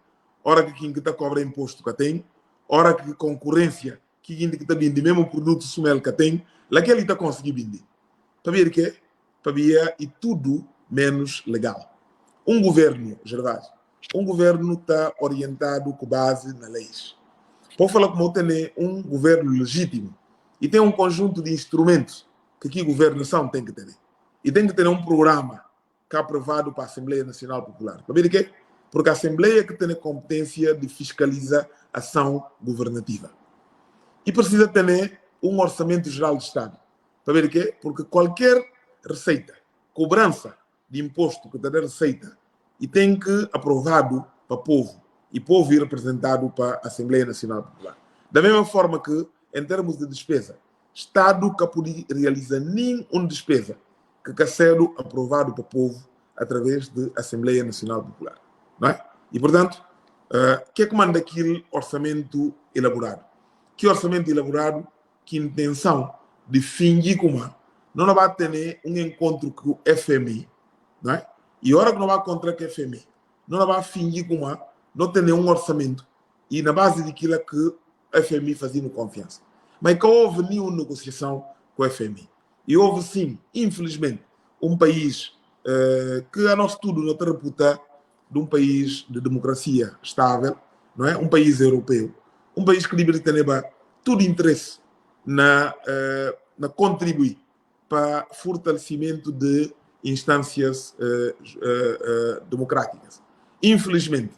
hora que quem está cobra imposto que tem, hora que concorrência que a gente está vindo mesmo produto sumel que tem, lá que ele está conseguindo vender. Para ver que? Para ver e tudo menos legal. Um governo, Gervásio, um governo está orientado com base na leis. Pode falar como tem um governo legítimo e tem um conjunto de instrumentos que a governação tem que ter. E tem que ter um programa que é aprovado para a Assembleia Nacional Popular. Para ver quê? Porque a Assembleia que tem a competência de fiscalizar a ação governativa. E precisa ter um orçamento geral de Estado. Para ver quê? Porque qualquer receita, cobrança de imposto que tem receita e tem que aprovado para o povo e povo ir representado para a Assembleia Nacional Popular. Da mesma forma que, em termos de despesa, Estado que pode realizar nenhuma despesa que está sendo aprovado para o povo através da Assembleia Nacional Popular. Não é? E, portanto, que é que manda aquele orçamento elaborado? Que orçamento elaborado, que intenção de fingir como não vai ter um encontro com o FMI, não é? E a hora que não vai encontrar com o FMI, não vai fingir como não tem um orçamento e na base daquilo que o FMI fazia confiança. Mas que houve nenhuma negociação com o FMI. E houve sim, infelizmente, um país que a nós tudo não reputa de um país de democracia estável, não é? Um país europeu, um país que deveria ter todo interesse na contribuir para fortalecimento de instâncias democráticas. Infelizmente,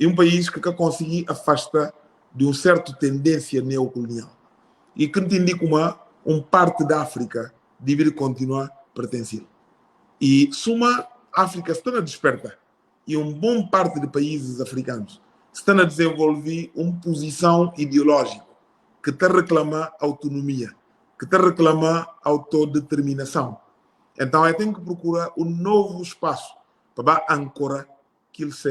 é um país que conseguir afastar de uma certa tendência neocolonial e que entendi como uma parte da África deveria continuar a pertencer. E se uma África está a despertar e uma boa parte de países africanos estão a desenvolver uma posição ideológica que está a reclamar autonomia, que está a reclamar autodeterminação. Então, eu tenho que procurar um novo espaço para ancorar aqueles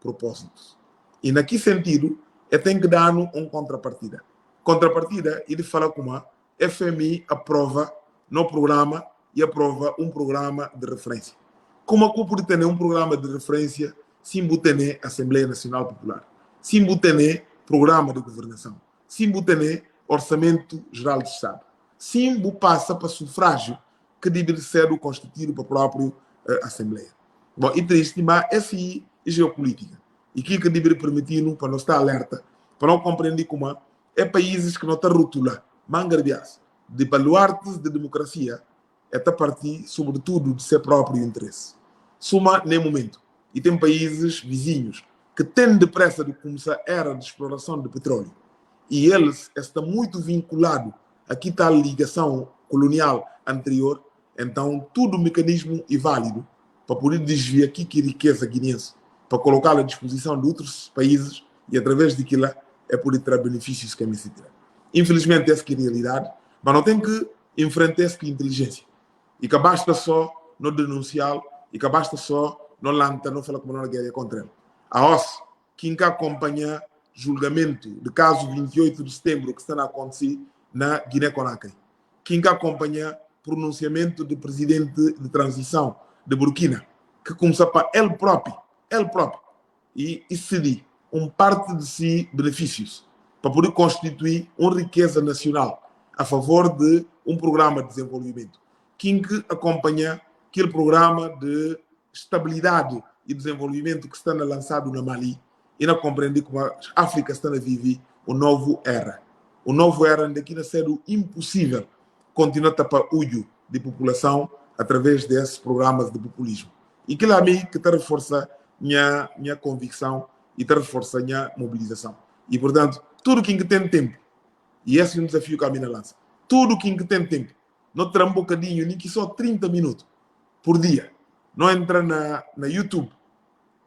propósitos. E, naquele sentido, eu tenho que dar uma contrapartida. Contrapartida, ele fala como a FMI aprova no programa e aprova um programa de referência. Como a pode ter um programa de referência sem ter a Assembleia Nacional Popular, sem ter programa de governação, sem ter orçamento geral de Estado, sem passa para sufrágio que deve ser constituído para a própria Assembleia. Bom, e triste, mas essa é geopolítica. E que deveria permitir para nós estar alerta, para não compreender como é países que não estão rotulando, mangarbias, de baluartes de democracia, é a partir, sobretudo, de seu próprio interesse. Suma, nem momento. E tem países vizinhos que têm depressa de começar a era de exploração de petróleo. E eles estão muito vinculados a que tal ligação colonial anterior. Então, todo o mecanismo é válido para poder desviar aqui que riqueza guineense para colocá-la à disposição de outros países e através daquilo é poder ter benefícios que a se tira. Infelizmente essa que é a realidade, mas não tem que enfrentar essa que inteligência. E que basta só não denunciá-lo, e que basta só não lançar, não falar como não quer contra ele. A OS, quem que acompanha julgamento de caso 28 de setembro que está a acontecer na Guiné-Conakry. Quem que acompanha pronunciamento do presidente de transição de Burkina, que começa para ele próprio, e ceder parte de si benefícios para poder constituir uma riqueza nacional a favor de um programa de desenvolvimento. Quem que acompanha aquele programa de estabilidade e desenvolvimento que está lançado na Mali e não compreende como a África está a viver o novo era. O novo era daqui na ser impossível continuar a tapar olho de população através desses programas de populismo. E que lá me que reforça minha convicção e reforça minha mobilização. E, portanto, tudo quem que tem tempo, e esse é um desafio que a minha lança, tudo quem que tem tempo, não terá um bocadinho, nem que só 30 minutos por dia, não entra na YouTube.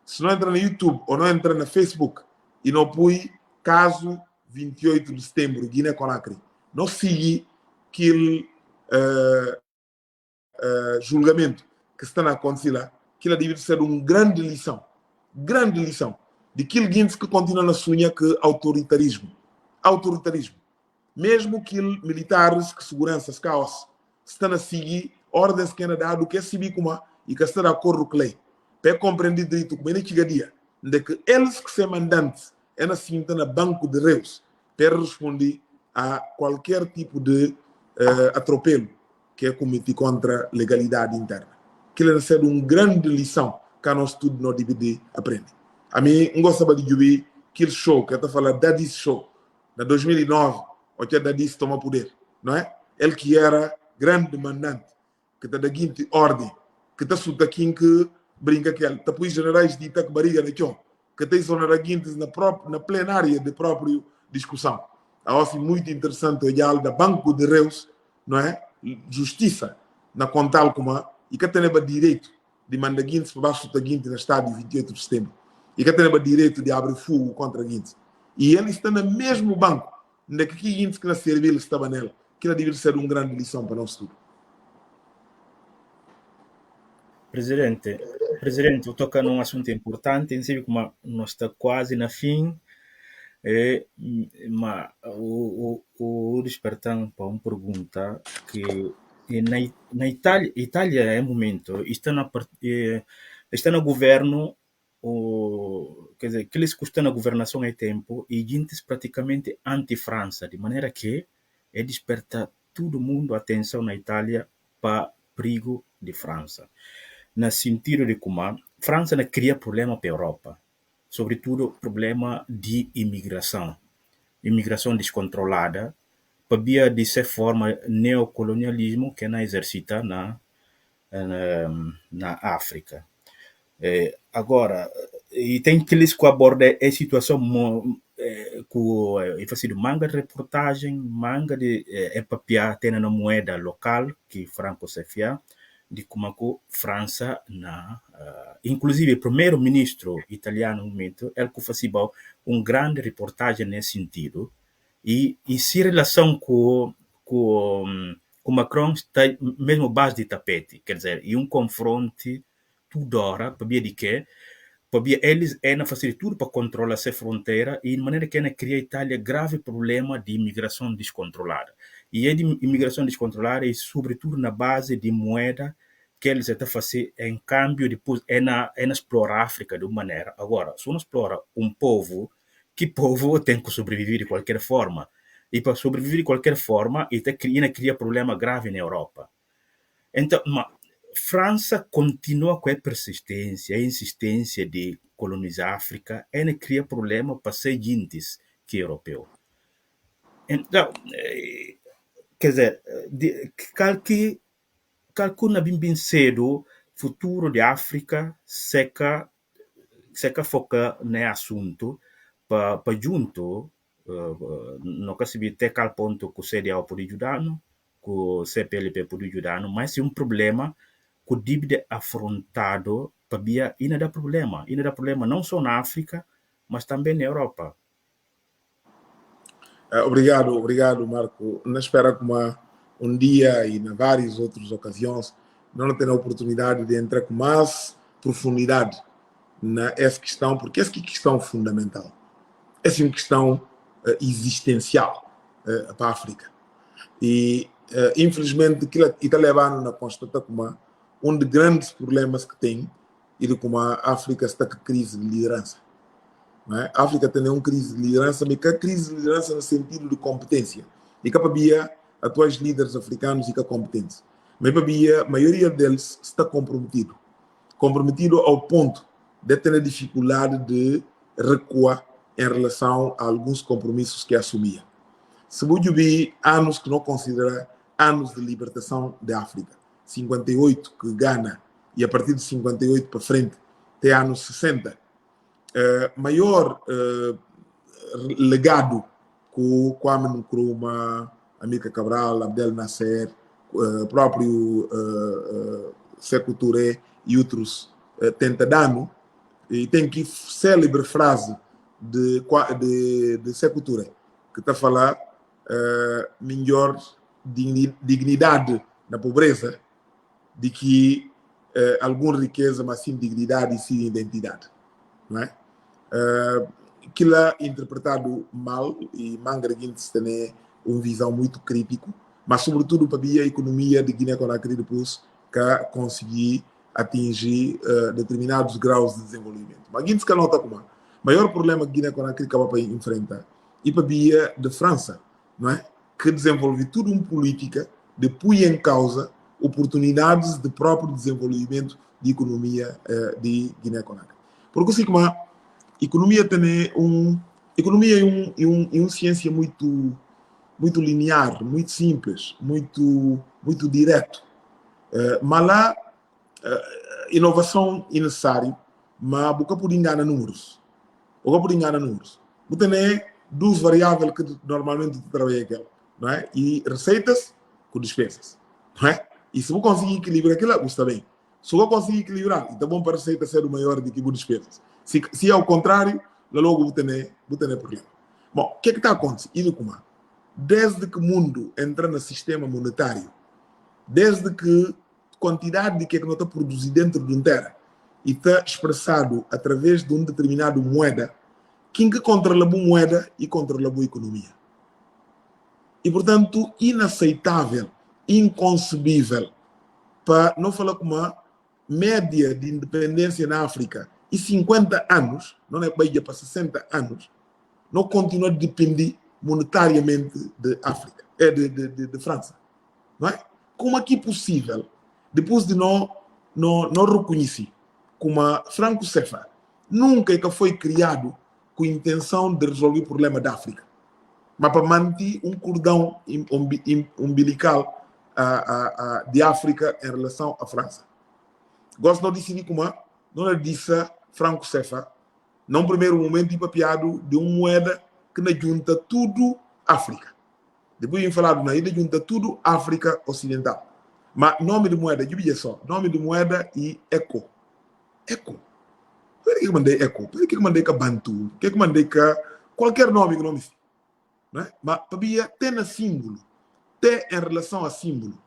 Se não entra no YouTube ou não entra na Facebook e não põe caso 28 de setembro, Guiné-Conakry, não siga aquele julgamento que está a acontecer lá, que deve ser uma grande lição de aquele que continua na sonha que autoritarismo. Mesmo que militares, que seguranças, caos, estão a seguir ordens que é dado, que é subir como e que está de acordo com a lei. Para compreender direito como é que dia, de que eles que são mandantes é na cinta na banco de reus para responder a qualquer tipo de atropelo que é cometido contra a legalidade interna. Que deve ser uma grande lição que nós tudo não deve aprender. A mim, não gostava de ouvir aquele show que está falando Daddy's Show, de 2009, onde Daddy's toma poder, não é? Ele que era grande mandante, que está da guinte ordem, que está suta aqui que brinca que ele, está por generais de Itaque Bariga na Tchon, que tem zona guintes na plenária de própria discussão. É assim, muito interessante olhar da banco de reus, não é? Justiça na contal como e que tem direito de mandar guintes para baixo da guinte no estádio 28 de setembro. E que tem direito de abrir fogo contra guintes. E ele está no mesmo banco, onde que guintes que na Servil estava nela, que deve ser uma grande lição para nós tudo. Presidente, toca num assunto importante, em si, como nós está quase na fim, mas o despertar para uma pergunta que na Itália é momento está no governo, quer dizer, que eles custam na governação é tempo e gente praticamente anti-França, de maneira que é despertar todo mundo a atenção na Itália para perigo de França. No sentido de como a França não cria problema para a Europa, sobretudo problema de imigração descontrolada, para via de ser forma neocolonialismo que não exercita na África. Agora, e tem que eles abordar a situação com manga de reportagem, manga de papiar tem na moeda local que Franco se fia, de como a França inclusive o primeiro-ministro italiano no momento ele que fazia grande reportagem nesse sentido e se relação com Macron está mesmo base de tapete, quer dizer, e confronto toda hora para ver de que eles fazem tudo para controlar essa fronteira e de maneira que cria a Itália grave problema de imigração descontrolada. E de imigração descontrolada e sobretudo na base de moeda que eles estão fazendo em câmbio depois na explorar a África de uma maneira. Agora, se não explora um povo, que povo tem que sobreviver de qualquer forma. E para sobreviver de qualquer forma, ele cria problema grave na Europa. Então, França continua com a persistência, a insistência de colonizar a África e cria problema para ser gentes que europeu. Então, quer dizer, calcula bem cedo futuro de África seca foca no assunto para junto não conseguir até qual ponto que o CDAO pode ajudar, que o CPLP pode ajudar, mas é um problema que deve ser afrontado Pabia ainda dá problema não só na África, mas também na Europa. Obrigado, Marco. Na espera que um dia e em várias outras ocasiões não tenho a oportunidade de entrar com mais profundidade nessa questão, porque essa é questão fundamental. Essa é uma questão existencial para a África. E, infelizmente, que está levando a constatar como um dos grandes problemas que tem e de como a África está com crise de liderança. Não é? A África tem uma crise de liderança, mas que a crise de liderança no sentido de competência. E que havia atuais líderes africanos e que competentes. Mas havia, a maioria deles está comprometido ao ponto de ter dificuldade de recuar em relação a alguns compromissos que assumia. Se você ver anos que não considera anos de libertação da África, 58 que Gana, e a partir de 58 para frente, até anos 60, maior legado que o Kwame Nkrumah, Amílcar Cabral, Abdel Nasser, próprio Sékou Touré e outros tenta dar, e tem que célebre frase de Sékou Touré, que está a falar melhor dignidade na pobreza de que alguma riqueza, mas sim dignidade e sim identidade. Não é? Aquilo é interpretado mal e Mangraguintes tem uma visão muito crítica, mas sobretudo para a economia de Guiné-Conakry depois que conseguir atingir determinados graus de desenvolvimento. Mas Guinness que nota como o maior problema que Guiné-Conakry acaba para enfrentar e para a de França, não é? Que desenvolve tudo uma política de pôr em causa oportunidades de próprio desenvolvimento de economia de Guiné-Conakry. Porque assim como a economia tem economia é uma ciência muito linear, muito simples, muito direto. Mas lá inovação é necessária, mas você pode enganar números. Você tem duas variáveis que normalmente trabalha aquela, não é? E receitas com despesas, não é? E se você conseguir equilibrar aquilo, você está bem. Se você conseguir equilibrar, então bom para a receita ser maior do que as despesas. Se é ao contrário, logo você tem problema. Bom, o que está acontecendo? Desde que o mundo entra no sistema monetário, desde que a quantidade de que não está produzido dentro de um terra e está expressado através de uma determinada moeda, quem que controla a moeda e controla a economia. E, portanto, inaceitável, inconcebível, para não falar com uma média de independência na África e 50 anos, não é bem para 60 anos, não continua a depender monetariamente de África, de França. Não é? Como é que é possível, depois de não reconhecer como a Franco-Cefa nunca que foi criado com a intenção de resolver o problema da África, mas para manter um cordão umbilical de África em relação à França. Gosto de decidir como não disse Franco-Cefa, num primeiro momento e papiado de uma moeda que não junta tudo África. Depois de falar de ilha junta tudo África Ocidental. Mas nome de moeda, eu só, nome de moeda e ECO. ECO. Por que eu mandei ECO? Por que eu mandei Bantu? Por que eu mandei qualquer nome que não me né? Mas para tem símbolo, tem em relação a símbolo,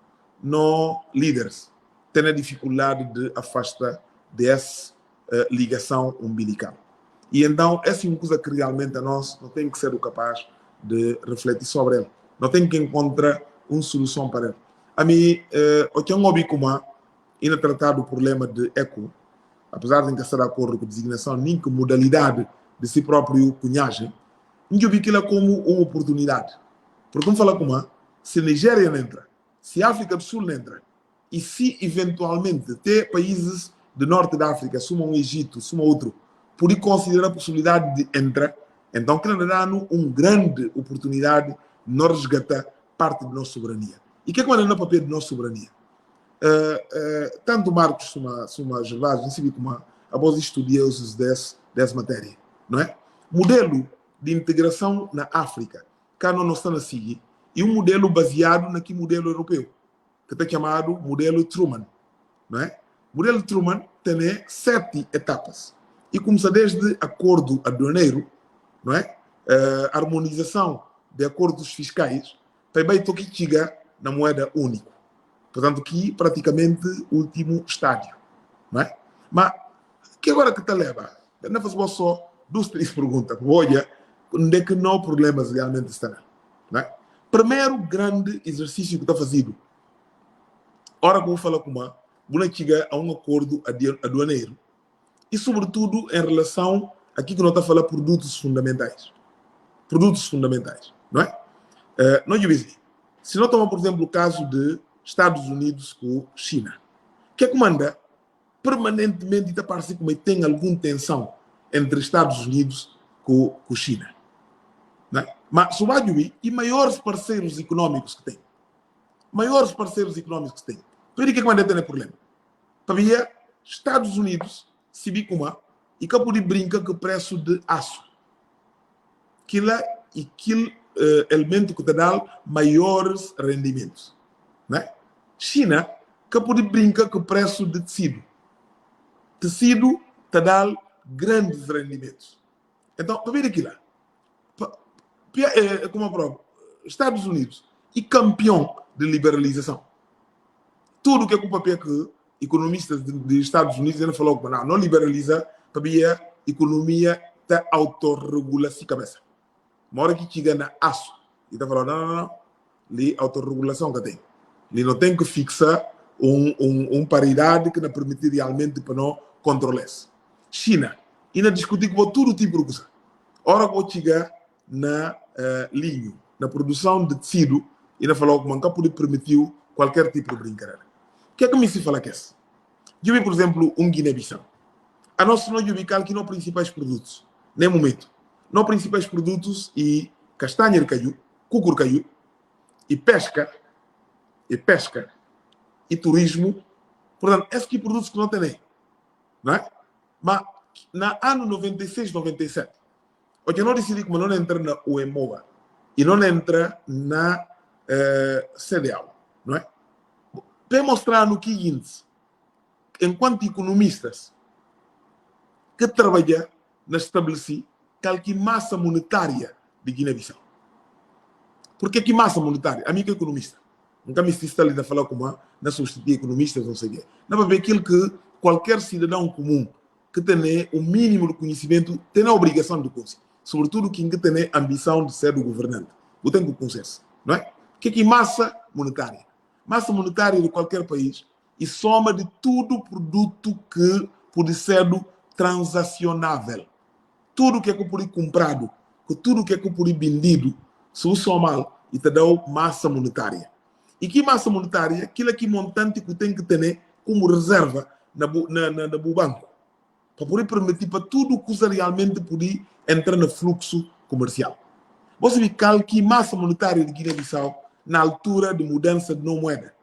no líderes, tem a dificuldade de afastar dessa ligação umbilical. E então, essa é uma coisa que realmente a nós não tem que ser capaz de refletir sobre ela. Não tem que encontrar uma solução para ela. A mim, eu tenho ouvido como ainda tratar do problema de ECO, apesar de não estar de acordo com a designação, nem com a modalidade de si próprio cunhagem, eu vi aquilo como uma oportunidade. Porque como fala como se Nigéria não entra, se a África do Sul não entra, e se eventualmente ter países do norte da África, suma um Egito, suma outro, por considerar a possibilidade de entrar, então que nos dá uma grande oportunidade de nós resgatar parte da nossa soberania. E o que é que manda no papel de nossa soberania? Tanto Marcos como Gervásio, não sei como a voz estudiosos dessa matéria, não é? Modelo de integração na África, que não está a seguir, e um modelo baseado naquele modelo europeu, que está chamado modelo Truman, não é? modelo Truman tem 7 etapas. E começa desde acordo aduaneiro, não é? Harmonização de acordos fiscais, também que chega na moeda única. Portanto, que praticamente o último estádio, não é? Mas, que agora que te leva? Não faço só 2, 3 perguntas. Olha, onde é que não problemas realmente estão, não é? Primeiro grande exercício que está fazendo, ora que eu vou falar com uma, vou chegar a um acordo aduaneiro, e sobretudo em relação aqui que nós está falando produtos fundamentais, não é? Não dizer, se nós tomamos, por exemplo, o caso de Estados Unidos com China, que comanda permanentemente está parece como tem alguma tensão entre Estados Unidos com China, não é? Mas se vai ver, e maiores parceiros econômicos que tem, por que comanda tem problema? Para ver, Estados Unidos se vi como e que pode brincar com o preço de aço, aquele elemento que te dá maiores rendimentos, né? China que pode brincar com o preço de tecido te dá grandes rendimentos. Então, para ver aquilo, como a prova, Estados Unidos e campeão de liberalização. Tudo que é culpa que economistas de Estados Unidos ainda falou que não liberaliza para ver a economia está autorregula-se cabeça. Uma hora que chega na aço e está falando não, ali autorregulação que tem. Ele não tem que fixar paridade que não permite realmente para não controlar. China, ainda discutir com todo tipo de coisa. Ora que vou chegar na linha, na produção de tecido, ainda falou que nunca pode permitir qualquer tipo de brincadeira. O que é que me se fala que é? Eu vi, por exemplo, Guiné-Bissau. A nossa não vi que não principais produtos, nem momento. Não principais produtos e castanha caiu, cucur caiu, e pesca, e turismo. Portanto, esses que produtos que não tem, não é? Mas, na ano 96, 97, hoje não decidi que não entra na UEMOA e não entra na CDAO, não é? Para mostrar no que índice, enquanto economistas que trabalham na estabelecer que massa monetária de Guiné-Bissau. Por que massa monetária? A mim que é economista. Nunca me está ali a falar como na substituir economistas, não sei o quê. Não para ver aquilo que qualquer cidadão comum que tenha o mínimo de conhecimento tem a obrigação de conhecer. Sobretudo quem tem a ambição de ser o governante. O tem que conhecer, não é? O que é massa monetária? Massa monetária de qualquer país e soma de todo produto que pode ser transacionável. Tudo que é que pode comprado, tudo que é que pode vendido, se usa mal e te dá massa monetária. E que massa monetária? Aquilo que montante que tem que ter como reserva no banco. Para poder permitir para tudo que realmente pode entrar no fluxo comercial. Você vê que massa monetária de Guiné-Bissau na altura de mudança de não moeda.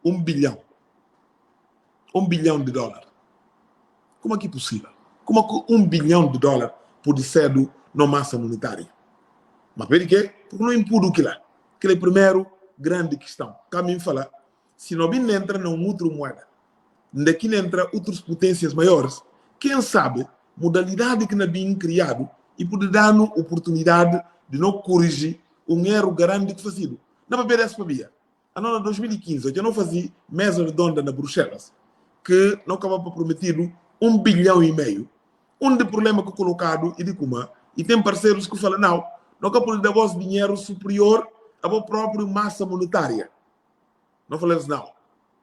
1 bilhão. 1 bilhão de dólares. Como é que é possível? Como é que 1 bilhão de dólares pode ser na massa monetária? Mas por quê? Porque não impede aquilo. Aquela é a primeira grande questão. Caminho fala, se não entra numa outra moeda, daqui entra outras potências maiores, quem sabe, modalidade que não é bem criado e pode dar-nos oportunidade de não corrigir um erro grande que fazia. Não para ver essa família. Em 2015, eu não fazia mesa redonda na Bruxelas, que não acabava prometido 1 bilhão e meio. De problema que colocado e de como, e tem parceiros que falam, não pode dar vosso dinheiro superior à vossa própria massa monetária. Não falamos, não.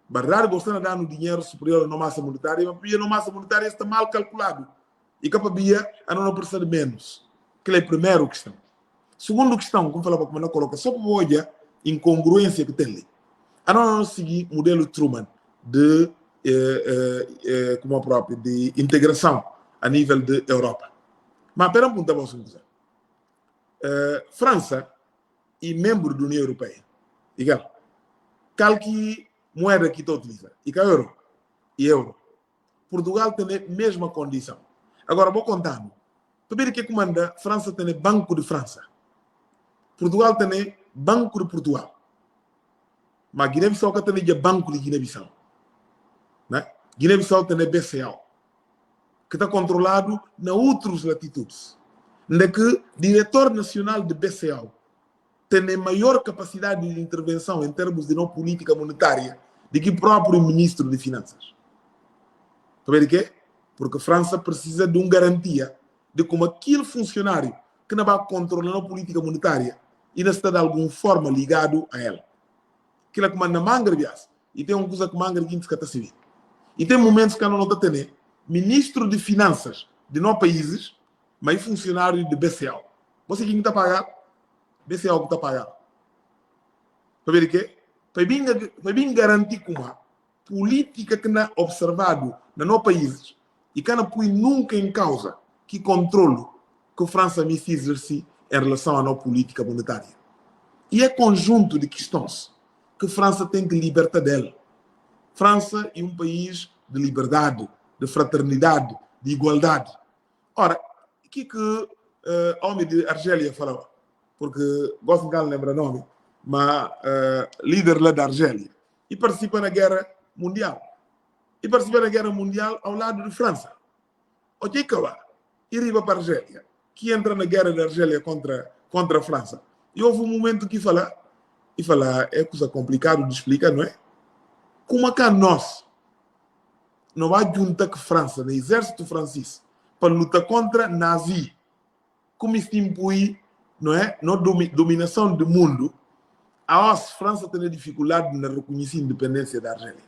Verdade, você não dá no dinheiro superior à massa monetária, mas a massa monetária está mal calculado. E capabia a não precisar menos. Que é a primeira questão. Segunda questão, como falava, como não coloca, só para olhar incongruência que tem ali. A não seguir o modelo Truman de, como a própria, de integração a nível da Europa. Mas, para um ponto, França e membro da União Europeia, igual, que moeda que está utiliza, e que é euro. Portugal tem a mesma condição. Agora, vou contar. Primeiro que comanda, França tem Banco de França. Portugal tem Banco de Portugal. Mas Guiné-Bissau tem Banco de Guiné-Bissau. né? Guiné-Bissau tem BCA, que está controlado na outras latitudes, onde que diretor nacional de BCA tem maior capacidade de intervenção em termos de não política monetária do que o próprio ministro de Finanças. Sabe de quê? Porque a França precisa de uma garantia de como aquele funcionário que não vai controlar a política monetária e não está de alguma forma ligado a ela. Aquilo que manda mangra, e tem uma coisa que mangra que está civil. E tem momentos que não está tendo ministro de Finanças de nós países, mas funcionário de BCA. Você quem está pagando? BCA que está pagando. Sabe de quê? Para bem garantir como a política que não é observado nos nossos países e que não põe nunca em causa que controle que a França me exerce em relação à nossa política monetária. E é conjunto de questões que a França tem que libertar dela. França é um país de liberdade, de fraternidade, de igualdade. Ora, o que o homem de Argélia falava? Porque gosto de lembrar o nome, mas líder lá da Argélia. E participa na guerra mundial. E participa na guerra mundial ao lado de França. O que é que lá? E arriba para a Argélia, que entra na guerra da Argélia contra a França. E houve um momento que fala é coisa complicada de explicar, não é? Como é que nós não vai juntar com a França, no exército francês, para lutar contra nazi, como se impõe, não é? Na dominação do mundo, a França tem dificuldade na reconhecer a independência da Argélia.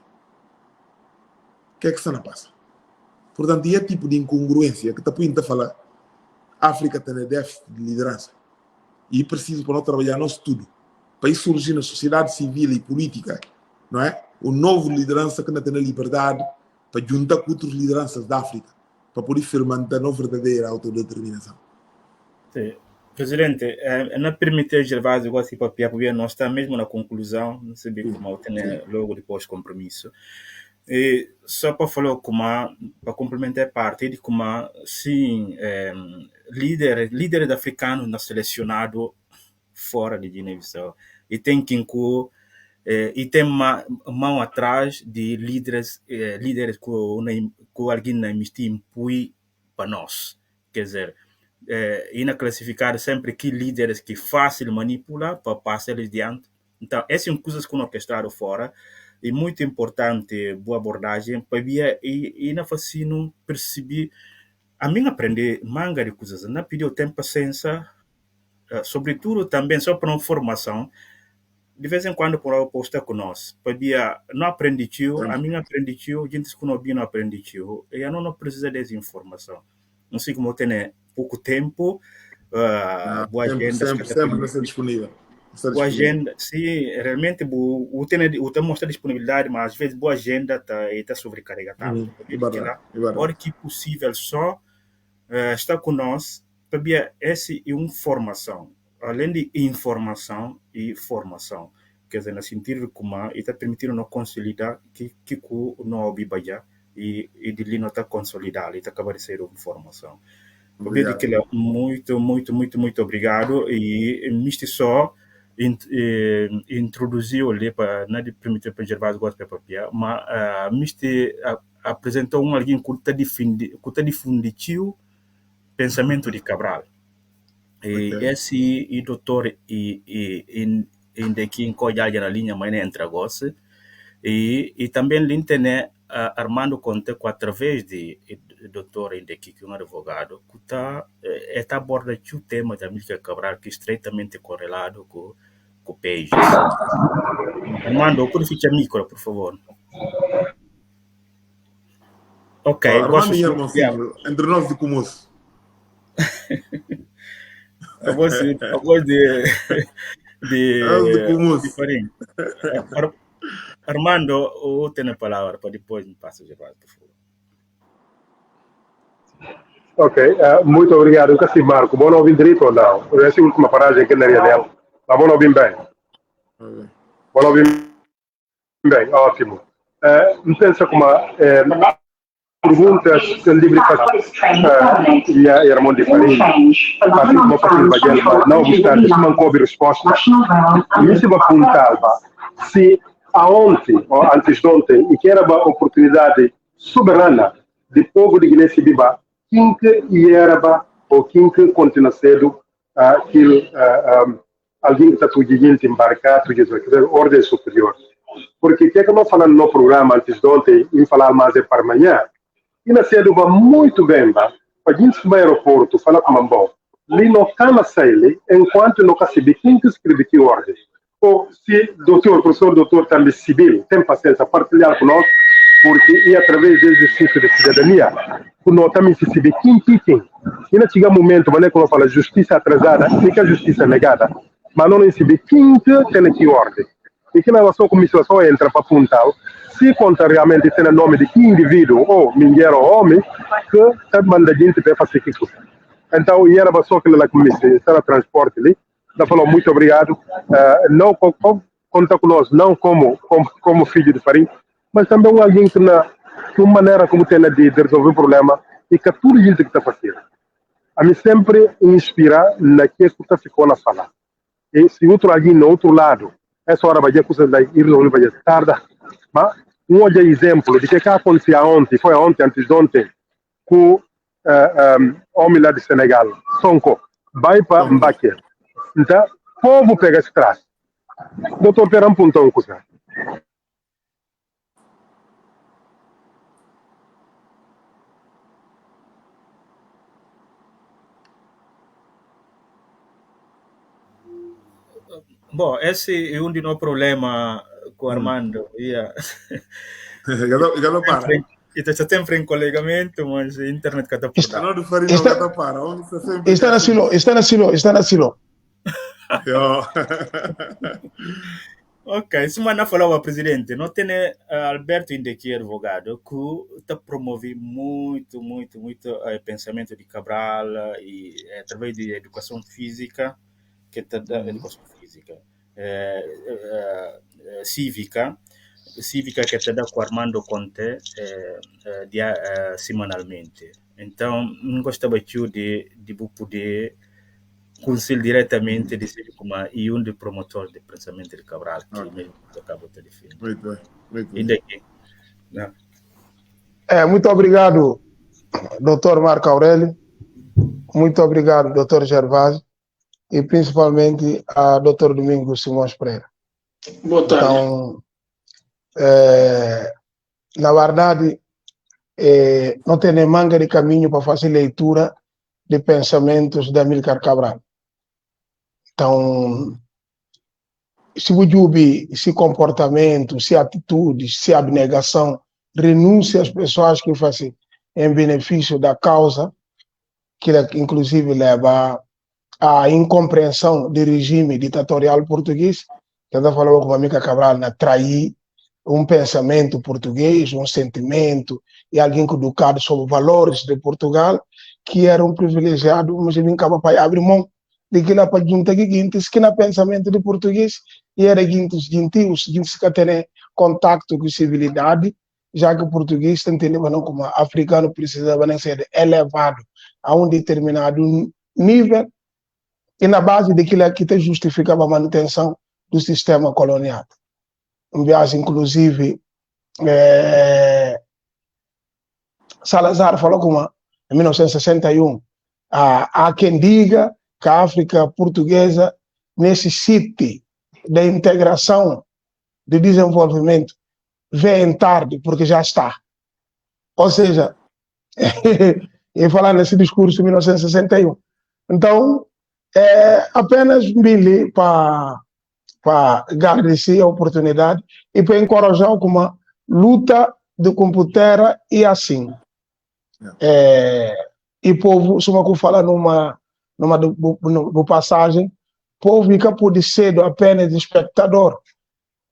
O que é que isso não passa? Portanto, é tipo de incongruência que está a falar. A África tem déficit de liderança. E preciso para nós trabalhar nosso tudo. Para isso surgir na sociedade civil e política, não é? O novo liderança que não tem a liberdade para juntar com outras lideranças da África, para poder fermentar a verdadeira autodeterminação. Sim. Presidente, não permitir Gervásio agora para porque nós estamos mesmo na conclusão, não sei bem como tem logo depois compromisso. E só para falar como para complementar a parte de como sim líderes africanos não selecionado fora de Guiné-Bissau e tem que e tem mão atrás de líderes que alguém não impõe para nós, quer dizer e na classificar sempre que líderes que fácil manipular para passar eles diante. Então essas são coisas que não orquestraram fora. É muito importante boa abordagem para ver e na fascino perceber a mim aprender manga de coisas não pediu tempo paciência sobretudo também só para uma formação de vez em quando por apostar com nós para ver não aprendi a mim aprendi gente que não aprendi e eu não precisa dessa informação não sei como tem pouco tempo boa agenda sempre vai ser disponível. Boa agenda, sim, realmente o tem mostra disponibilidade, mas às vezes boa agenda está sobrecarregada. Hora que possível só está com nós para ver essa é uma formação, além de informação e formação, quer dizer, no sentido como está permitindo nos consolidar que o não obibaja e de ali não está consolidado, está acaba de ser uma formação. Obrigado. Muito obrigado e misto só introduziu ali para não permitir para Gervásio gosta papel, mas apresentou alguém que está difundindo pensamento de Cabral e esse doutor e daqui em Coialha na linha mas entra gosta e também ele tem Armando Conte através de doutor Indeki, que é um advogado, que está abordando o tema da Amílcar Cabral, que é estreitamente correlado com o PEIGES. Armando, pode ficar micro, por favor. Ok. Armando e Armando, entre nós de Comoço. A voz de diferente. Armando, eu tenho a palavra para depois me passar o Gervásio, por favor. Ok, muito obrigado. Eu quero Marco, bom ouvir direito ou não? Essa é a última paragem que ele dela. Mas bom ouvir bem. Bom ouvir bem, ótimo. Não pensa como perguntas que ele livre e era muito diferente. Assim como fazia Bagel, não obstante, se não coube respostas. E isso vai apontar se ontem, ou antes de ontem, e que era uma oportunidade soberana do povo de Guiné-Bissau, que era ou quem continua sendo alguém que está tudo embarcado, ordem superior. Porque o que é que nós falamos no programa antes de ontem, e falar mais é para amanhã, e na cedo vai muito bem, para a gente ir ao aeroporto, falar com o bom, ali não está na saída, enquanto não sabe quem que escreve que ordem. Ou se professor doutor também civil, tem paciência, partilhar conosco, porque é através do exercício de cidadania, que nós também se sabe quem. E não chega um momento, quando eu falo justiça atrasada, fica a justiça negada, mas não sabe quem tem que ordem. E que na sua comissão só entra para apontar, se contrariamente tem o nome de que indivíduo, ou mulher ou homem, que está mandando a gente para fazer isso. Então, e era só que na comissão, era transporte ali, ela falou muito obrigado, não conta conosco, não como filho de farinha, mas também alguém que na uma maneira como tem de resolver o problema e que tudo gente que está fazendo. A mim sempre inspira naquilo que está ficando na sala. E se outro alguém no outro lado, essa hora vai ter coisa daí ir resolver vai ter tarde, mas outro exemplo de que aconteceu ontem, foi ontem, antes de ontem, com o homem lá de Senegal, Sonko, vai para Mbaké. Então, o povo pega esse traço. Doutor Peram Puntão, coisa. Bom, esse é um dos nossos problemas com o Armando. Já não para. Está sempre em colegamento, mas a internet está por lá. Está na silo. Ok, semana falava presidente, não tem Alberto Indeki, advogado, que está promove muito o pensamento de Cabral e através de educação física, que está educação física, cívica que está com Armando Conte semanalmente. Então, não gostava de poder conselho diretamente de ser como um dos promotores do pensamento de Cabral, que mesmo acabou de defender. Muito bem. Muito obrigado, Dr. Marco Aurélio. Muito obrigado, Dr. Gervásio. E principalmente a Dr. Domingos Simões Pereira. Boa tarde. Então, na verdade, não tem nem manga de caminho para fazer leitura de pensamentos de Amílcar Cabral. Então, se o Jubi, se comportamento, se atitudes, se abnegação, renúncia às pessoas que fazem em benefício da causa, que inclusive leva à incompreensão do regime ditatorial português, que está falando com a Amílcar Cabral, na trair um pensamento português, um sentimento, e alguém educado sobre valores de Portugal, que era um privilegiado, mas ele acaba para abrir mão de que lá para juntar guintes que na pensamento de português e era guintes gentios que têm contato com civilidade, já que o português entendeu não como africano precisava ser elevado a um determinado nível e na base daquilo que justificava a manutenção do sistema colonial. Um viagem, inclusive, Salazar falou como em 1961, há quem diga que a África portuguesa necessite da integração de desenvolvimento, vem tarde, porque já está. Ou seja, e falar nesse discurso em 1961. Então, apenas Billy para agradecer a oportunidade e para encorajar uma luta de computador e assim. E povo, se uma fala numa passagem, povo fica pode ser apenas espectador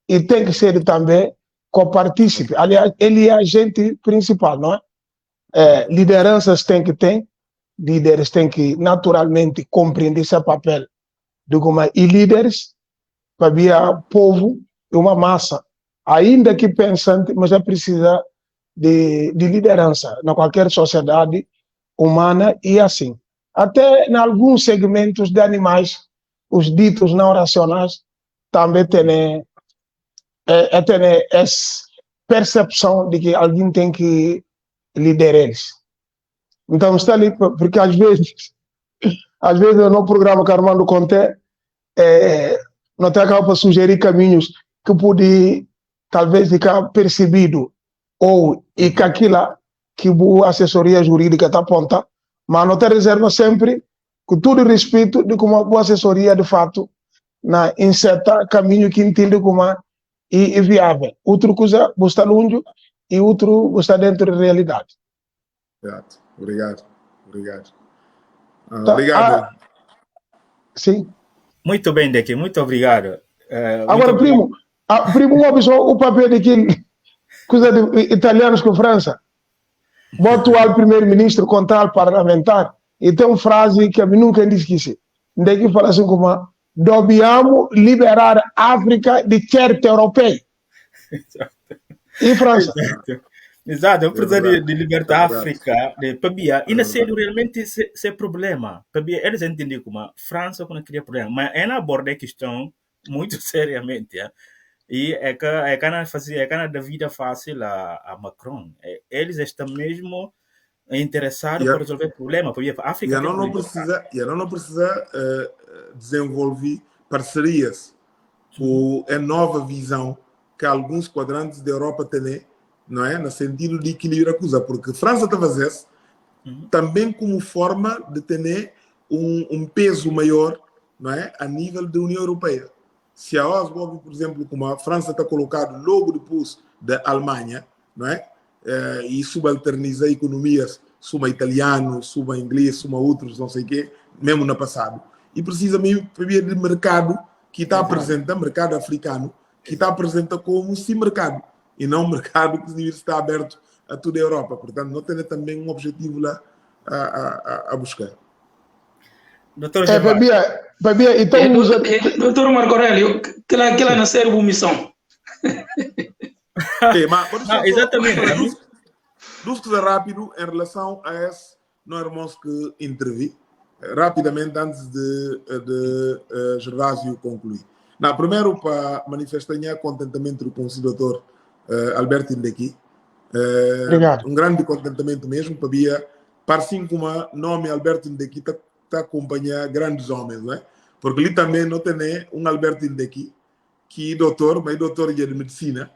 e tem que ser também copartícipe. Aliás, ele é agente principal, não é? Lideranças tem que ter, líderes têm que naturalmente compreender esse papel de como e líderes para o povo e uma massa, ainda que pensante, mas já precisa de liderança na qualquer sociedade humana e assim. Até em alguns segmentos de animais, os ditos não racionais também têm ter essa percepção de que alguém tem que liderar eles. Então está ali, porque às vezes no programa que Armando Conté, não tem acaba para sugerir caminhos que pode talvez ficar percebido ou e que aquilo que a assessoria jurídica está aponta, mas não tem reserva sempre, com todo o respeito de como a boa assessoria de fato na inseta caminho que entende como é viável. Outra coisa está longe e outro está dentro da realidade. Obrigado. Tá, Obrigado. Sim. Muito bem, Deki, muito obrigado. Agora, muito primo, uma pessoa, o papel daquele coisa de italianos com França. O atual primeiro-ministro contra o parlamentar e tem uma frase que eu nunca esqueci. Daqui fala assim como: dobbiamo liberar a África de certo europeu. E França. Exato, eu preciso de libertar a África, e não sei realmente esse problema. Eles entendem como a França não cria problema, mas é na aborda a questão muito seriamente. E é que não dá vida fácil a Macron. Eles estão mesmo interessados por resolver o problema, porque a África não precisa desenvolver parcerias com a nova visão que alguns quadrantes da Europa têm, não é? No sentido de equilibrar a coisa, porque a França está a fazer também como forma de ter um peso maior, não é? A nível da União Europeia. Se a OSBOB, por exemplo, como a França está colocado logo depois da Alemanha, não é? E subalterniza economias, suma italiano, suma inglês, suma outros, não sei o quê, mesmo no passado. E precisa mesmo de mercado que está apresentando, mercado africano, que está apresentando como sim mercado, e não um mercado que está aberto a toda a Europa. Portanto, não tem também um objetivo lá a buscar. Doutor Babia, então usa... Doutor Marco Aurélio, que lá não serve missão. Exatamente. Duas coisas rápido em relação a esse não irmãos que intervi, rapidamente antes de Gervásio concluir. Primeiro, para manifestar contentamento com o doutor Alberto Indeki. Obrigado. Um grande contentamento mesmo, para assim como o nome Alberto Indeki está acompanhar grandes homens, não é? Porque ali também não tem um Alberto Indeki que é doutor, mas é doutor de medicina.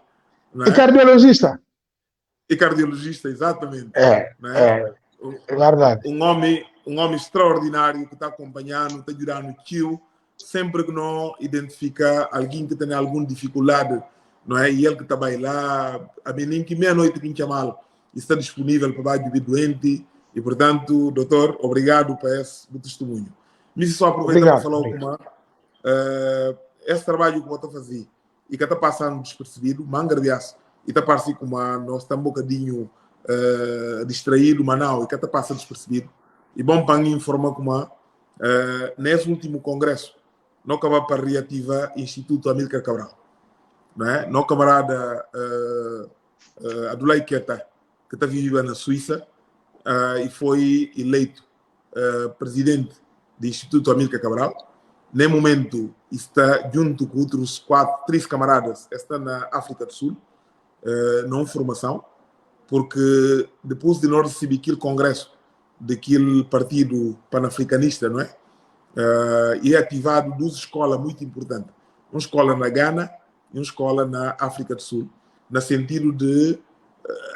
Não é? E cardiologista. E cardiologista, exatamente. É verdade. Um homem extraordinário que está acompanhando, está ajudando o tio, sempre que não identifica alguém que tem alguma dificuldade, não é? E ele que está lá, a menina que meia-noite que mal está disponível para ajudar doente. E, portanto, doutor, obrigado por esse testemunho. Mas só aproveitar para falar como esse trabalho que eu estou a fazer e que está passando despercebido, mangardiaço, e está parecendo como nós estamos um bocadinho distraído, mas não, e que está passando despercebido. E bom para informar como nesse último congresso, não acaba para reativar o Instituto Amílcar Cabral. Não é? Não camarada Adulay Queta, que está vivendo na Suíça, e foi eleito presidente do Instituto Amílcar Cabral. No momento está junto com outros 3 camaradas, está na África do Sul, não formação, porque depois de nós receber aquele congresso daquele partido panafricanista, não é? E é ativado 2 escolas muito importantes. Uma escola na Gana e uma escola na África do Sul, no sentido de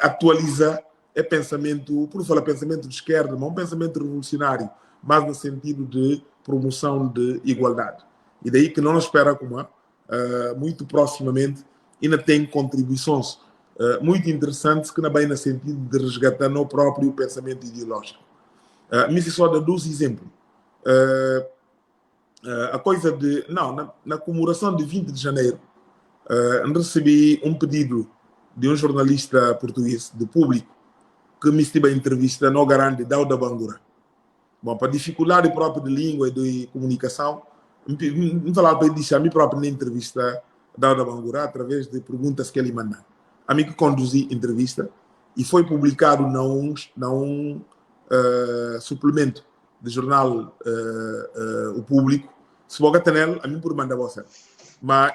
atualizar o pensamento, por falar pensamento de esquerda, não um pensamento revolucionário, mas no sentido de promoção de igualdade. E daí que não nos espera como muito proximamente ainda tem contribuições muito interessantes que não bem no sentido de resgatar no próprio pensamento ideológico. Mas só dá 2 exemplos. A coisa de... na comemoração de 20 de janeiro, recebi um pedido de um jornalista português, de Público, que me esteve a entrevista no garante Dauda Bangura. Bom, para dificuldade própria de língua e de comunicação, me falaram para ele deixar a mim próprio na entrevista Dauda Bangura através de perguntas que ele mandou. A mim que conduzi a entrevista e foi publicado num suplemento do jornal O Público. Se você tem a mim por mandar você. Mas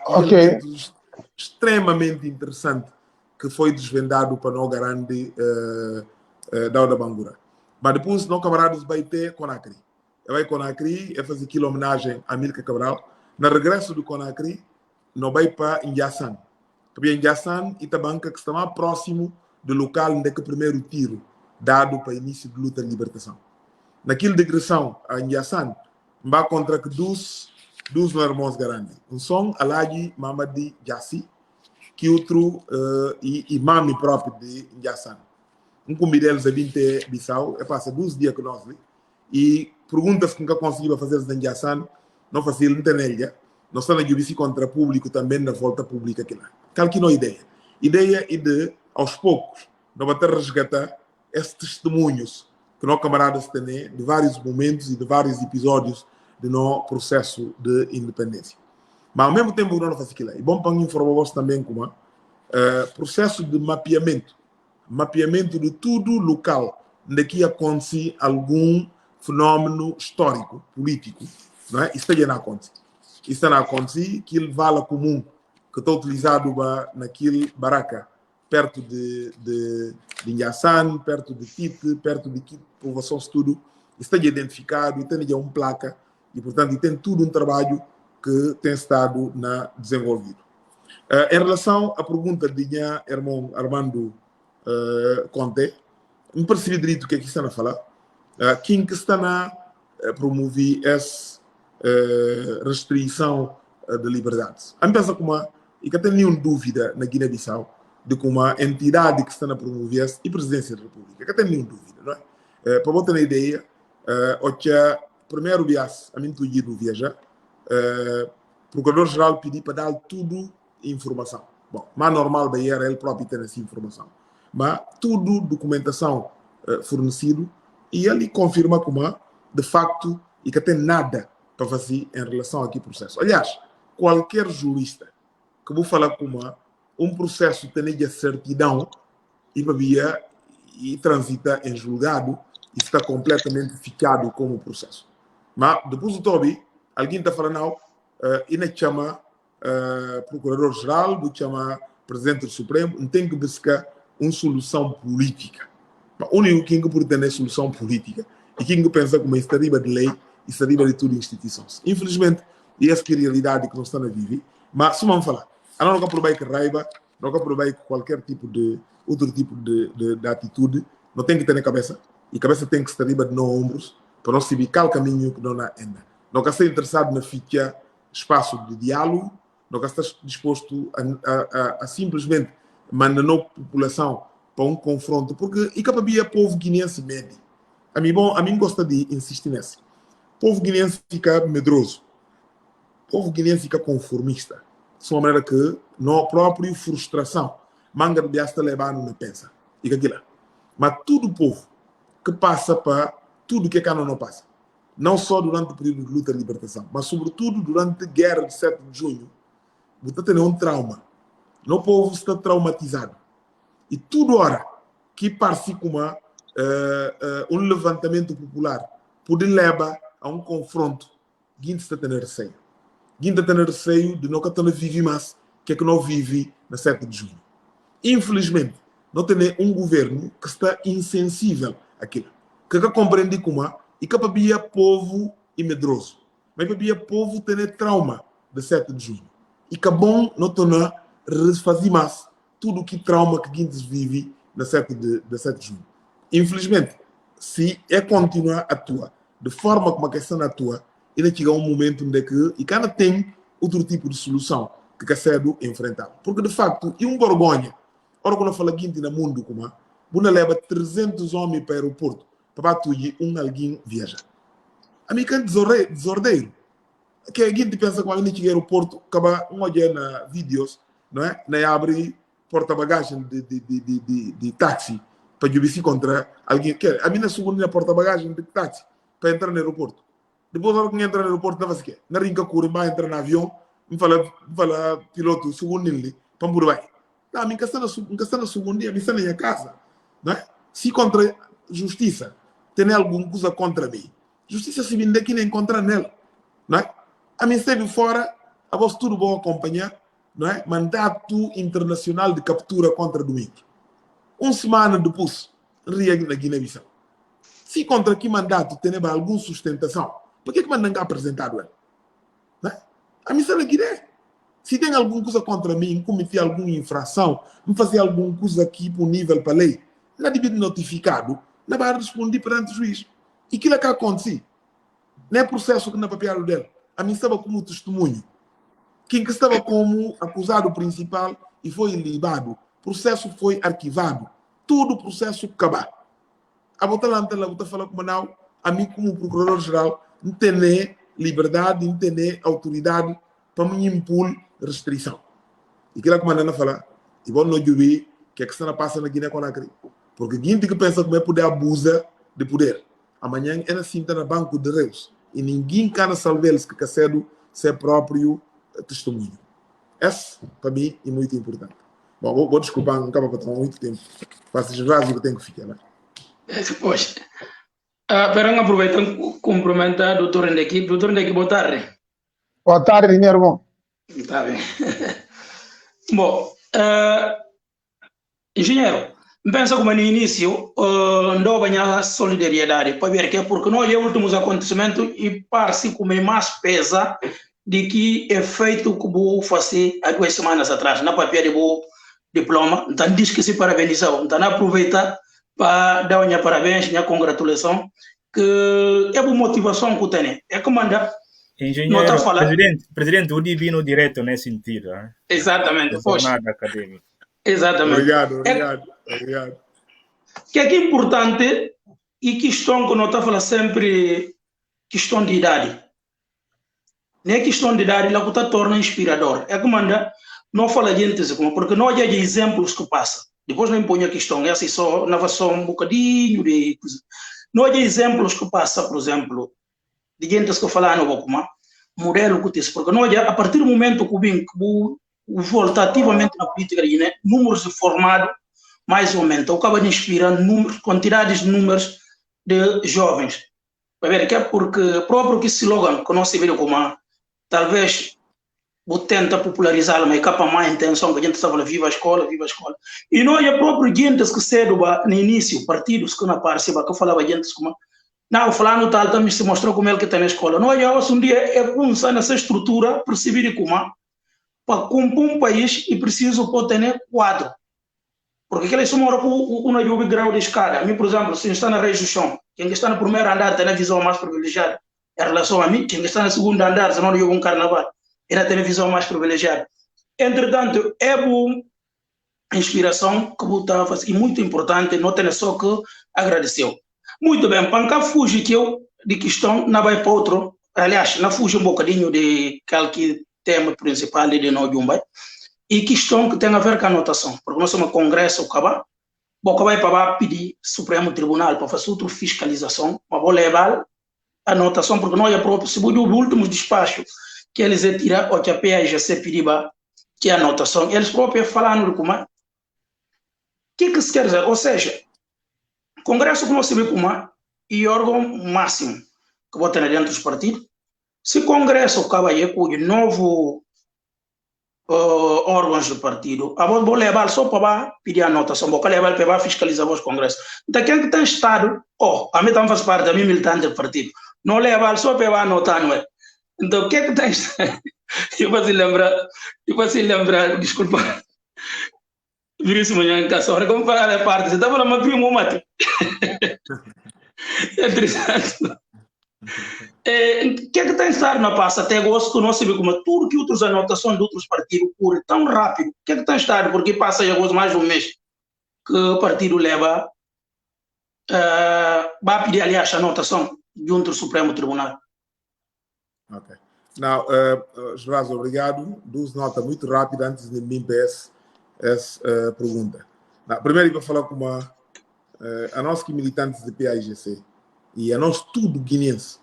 extremamente interessante que foi desvendado para o grande da Bangura. Mas depois, não camaradas vai ter Conakry. Vai Conakry, é fazer aquela homenagem a Amílcar Cabral. No regresso do Conakry, não vai para Injassan. Porque Injassan é a banca que está mais próximo do local onde é que o primeiro tiro dado para o início de luta de libertação. Naquela digressão, a Injassan, vai contra que dois irmãos grandes. Um são Alhaji Mamadi Jassi, que outro imam próprio de Injassan. Um combi deles é 20 Bissau, passa 12 dias com nós, e perguntas que nunca conseguiu fazer em Injassan, não fazia internet, nós estamos a jubilar contra o público também na volta pública aqui lá. Qual que é a ideia? A ideia é de, aos poucos, nós vamos resgatar esses testemunhos que nós camaradas têm de vários momentos e de vários episódios do nosso processo de independência. Mas ao mesmo tempo que nós fazemos aquilo, é bom para informar-vos também como processo de mapeamento de tudo local onde aqui acontece algum fenômeno histórico, político, não é? Isso está a acontecer. Isso está a acontecer, aquele vala comum que está utilizado naquele baraca, perto de Injassan, perto de Tite, perto de que povoação tudo, está identificado, tem uma placa, e portanto tem tudo um trabalho que tem estado desenvolvido. Em relação à pergunta de minha irmão Armando Conte, me percebi direito o que é que está a falar. Quem que está a promover essa restrição de liberdades? A mim pensa como, e que tem nenhuma dúvida na Guiné-Bissau, de como a entidade que está a promover essa e a Presidência da República, que tem nenhuma dúvida, não é? Para botar na ideia, primeiro vias, a mim tu ir no viajar, Procurador-Geral pediu para dar tudo informação. Bom, mas normal vai ele próprio ter essa informação. Mas tudo documentação fornecido e ele confirma como de facto e que tem nada para fazer em relação a aquele processo. Aliás, qualquer jurista que vou falar como um processo tem a certidão e transita em julgado e está completamente ficado como processo. Mas depois do Tobi, alguém está falando não, ele chama Procurador-Geral, ele chama Presidente do Supremo, não tem que buscar uma solução política. O único que pode ter solução política e quem pensa como está riba de lei e está riba de tudo instituições. Infelizmente, essa é a realidade que nós estamos a viver. Mas, se vamos falar, não quero provar que raiva, não quero provar que qualquer outro tipo de atitude, não tem que ter na cabeça. E a cabeça tem que estar riba de nós ombros para nós saber qual caminho que nós anda. Não quero estar interessado na ficha espaço de diálogo, não quero estar disposto a simplesmente mandar a população para um confronto, porque e capabia povo guineense médio. A mim gosta de insistir nessa. O povo guineense fica medroso. O povo guineense fica conformista. De uma maneira que, na própria frustração, manga de biasta levar na pensa. E aquilo. Mas todo o povo que passa para tudo que não passa, não só durante o período de luta e libertação, mas sobretudo durante a guerra de 7 de junho, você tem um trauma. O povo está traumatizado. E tudo hora que parece como um levantamento popular pode levar a um confronto, quem está tendo receio. Quem está tendo receio de não viver mais que é que não vive na 7 de junho. Infelizmente, não tem um governo que está insensível àquilo. Que compreende como e que para povo e medroso. Mas para povo ter trauma de 7 de junho. E que bom não tornar refazer mais tudo que trauma que Guindes vive na 7 de junho. Infelizmente, se continuar a atuar de forma como a questão atua, ele chega um momento onde e cada tem outro tipo de solução que quer ser enfrentado. Porque, de facto, e um vergonha, ora quando eu falo Guindes no mundo, como Buna leva 300 homens para o aeroporto para tu ir alguém viajar. A mim é desordeiro. Que a gente pensa que a gente chega ao aeroporto, acaba olhar na vídeos, não é? Na abre porta-bagagem de táxi para jubilar contra alguém. A minha segunda porta-bagagem de táxi para entrar no aeroporto. Depois, quando entra no aeroporto, não faz o quê? Na rinca cura, vai entrar no avião, me fala piloto, segundo ele, para por vai. Não, a minha questão na segunda dia, a minha na casa. Não é? Se contra justiça tem alguma coisa contra mim, justiça civil daqui não encontra nela. Não é? A mim esteve fora, a voz tudo bom acompanhar, não é? Mandato internacional de captura contra Domingo. Uma semana depois, reagiu na Guiné-Bissau. Se contra que mandato tem alguma sustentação, por que não é apresentado ele? Não é? A missão da Guiné. Se tem alguma coisa contra mim, cometi alguma infração, me fazer alguma coisa aqui por nível para a lei, não devia notificado, não vai responder perante o juiz. E aquilo que aconteceu, não é processo que não é papel dele. A mim estava como testemunho. Quem que estava como acusado principal e foi libado. O processo foi arquivado. Todo o processo acabou. A botar lá, a falar com não, a mim como procurador-geral, não tem liberdade, não tem autoridade para me impor restrição. E aquilo que a Mandana fala, e bom não jubi, que é que está passando na Guiné-Conakry. Porque gente que pensa que vai poder abusar de poder. Amanhã ela sinta no banco de reis. E ninguém quer salvar eles que quer ser próprio testemunho. Esse, para mim, é muito importante. Bom, vou desculpar, não acaba para tomar muito tempo. Faço os vasos que tenho que ficar, né? Pois. Pero aproveitando cumprimentar o doutor Ndeki. Doutor Ndeki, boa tarde. Boa tarde, meu irmão. Está bem. Bom, engenheiro, pensa como no início não banhar solidariedade, para ver que é porque nós últimos acontecimentos e parece como é mais pesa de que é feito que vou fazer há 2 semanas atrás, na papel de bom diploma, então diz que se parabenizou, então aproveita para dar minha parabéns, minha congratulação, que é a motivação que eu tenho, é como anda. Engenheiro, presidente, o divino direto nesse sentido. Exatamente, jornada acadêmica. Exatamente. Obrigado. Que é importante e questão que nós estamos falando sempre, questão de idade. Não é questão de idade, ela está torna inspirador. É como anda, não fala de gente, porque nós já de exemplos que passa. Depois não impõe a questão, é assim só, na versão um bocadinho de coisa. Nós de exemplos que passa, por exemplo, de gente que fala no Bocuma, modelo que tem, porque nós a partir do momento que o volta ativamente na política, né, números de formado mais aumenta, acaba de inspirar quantidades de números de jovens. Para ver que é porque próprio que esse slogan que nós se vê como talvez vou tentar popularizá-lo, mas capa mais intenção que a gente estava falando, viva a escola. E nós a própria gente que cedo no início, partidos que não participavam, que falava gente como não, falando tal, também se mostrou como ele que está na escola. Nós já hoje um dia é começar nessa estrutura, perceber como para compor um país e preciso ter quadro. Porque aquela é uma hora com grau de escada. A mim, por exemplo, se está na região, quem está no primeiro andar tem a visão mais privilegiada em relação a mim, quem está no segundo andar, se não eu um carnaval, ele tem a visão mais privilegiada. Entretanto, é boa inspiração que eu estava fazendo, e muito importante, não tem só que agradeceu. Muito bem, para cá fugir que eu de questão, não vai para outro, aliás, não fuge um bocadinho de qualquer tema principal de nós Jumbai, e questão que tem a ver com a anotação, porque nós somos congresso, acaba para pedir Supremo Tribunal para fazer outra fiscalização, mas vou levar a anotação, porque nós é próprio, se o último despacho que eles retiram, ou que a PAGC pediu, que é a anotação, eles próprios falando de como o que se quer dizer, ou seja, Congresso que nós sabemos como e órgão máximo que vota dentro dos partidos. Se o Congresso acaba aí com o novo órgãos do partido, vou levar só para pedir a anotação, vou levar para fiscalizar os Congressos. Então, quem que tem Estado, a mim também faz parte da minha militante do partido, não levar só para anotar, não é? Então, o que é que tem Estado? Eu vou se lembrar, desculpa. Viríssimo em casa, agora como falar a parte, você está falando uma prima mate. É interessante. O que é que tem estar na passa até agosto? Nós sabemos como tudo que outras anotações de outros partidos correm tão rápido. O que é que tem estar? Porque passa em agosto mais de um mês que o partido leva vai pedir, aliás, a anotação junto ao Supremo Tribunal. Ok. Não, Joás, obrigado. 12 notas muito rápidas antes de mim peço essa pergunta. Primeiro, eu vou falar com a nós que militantes de PAIGC e a nós tudo guineense,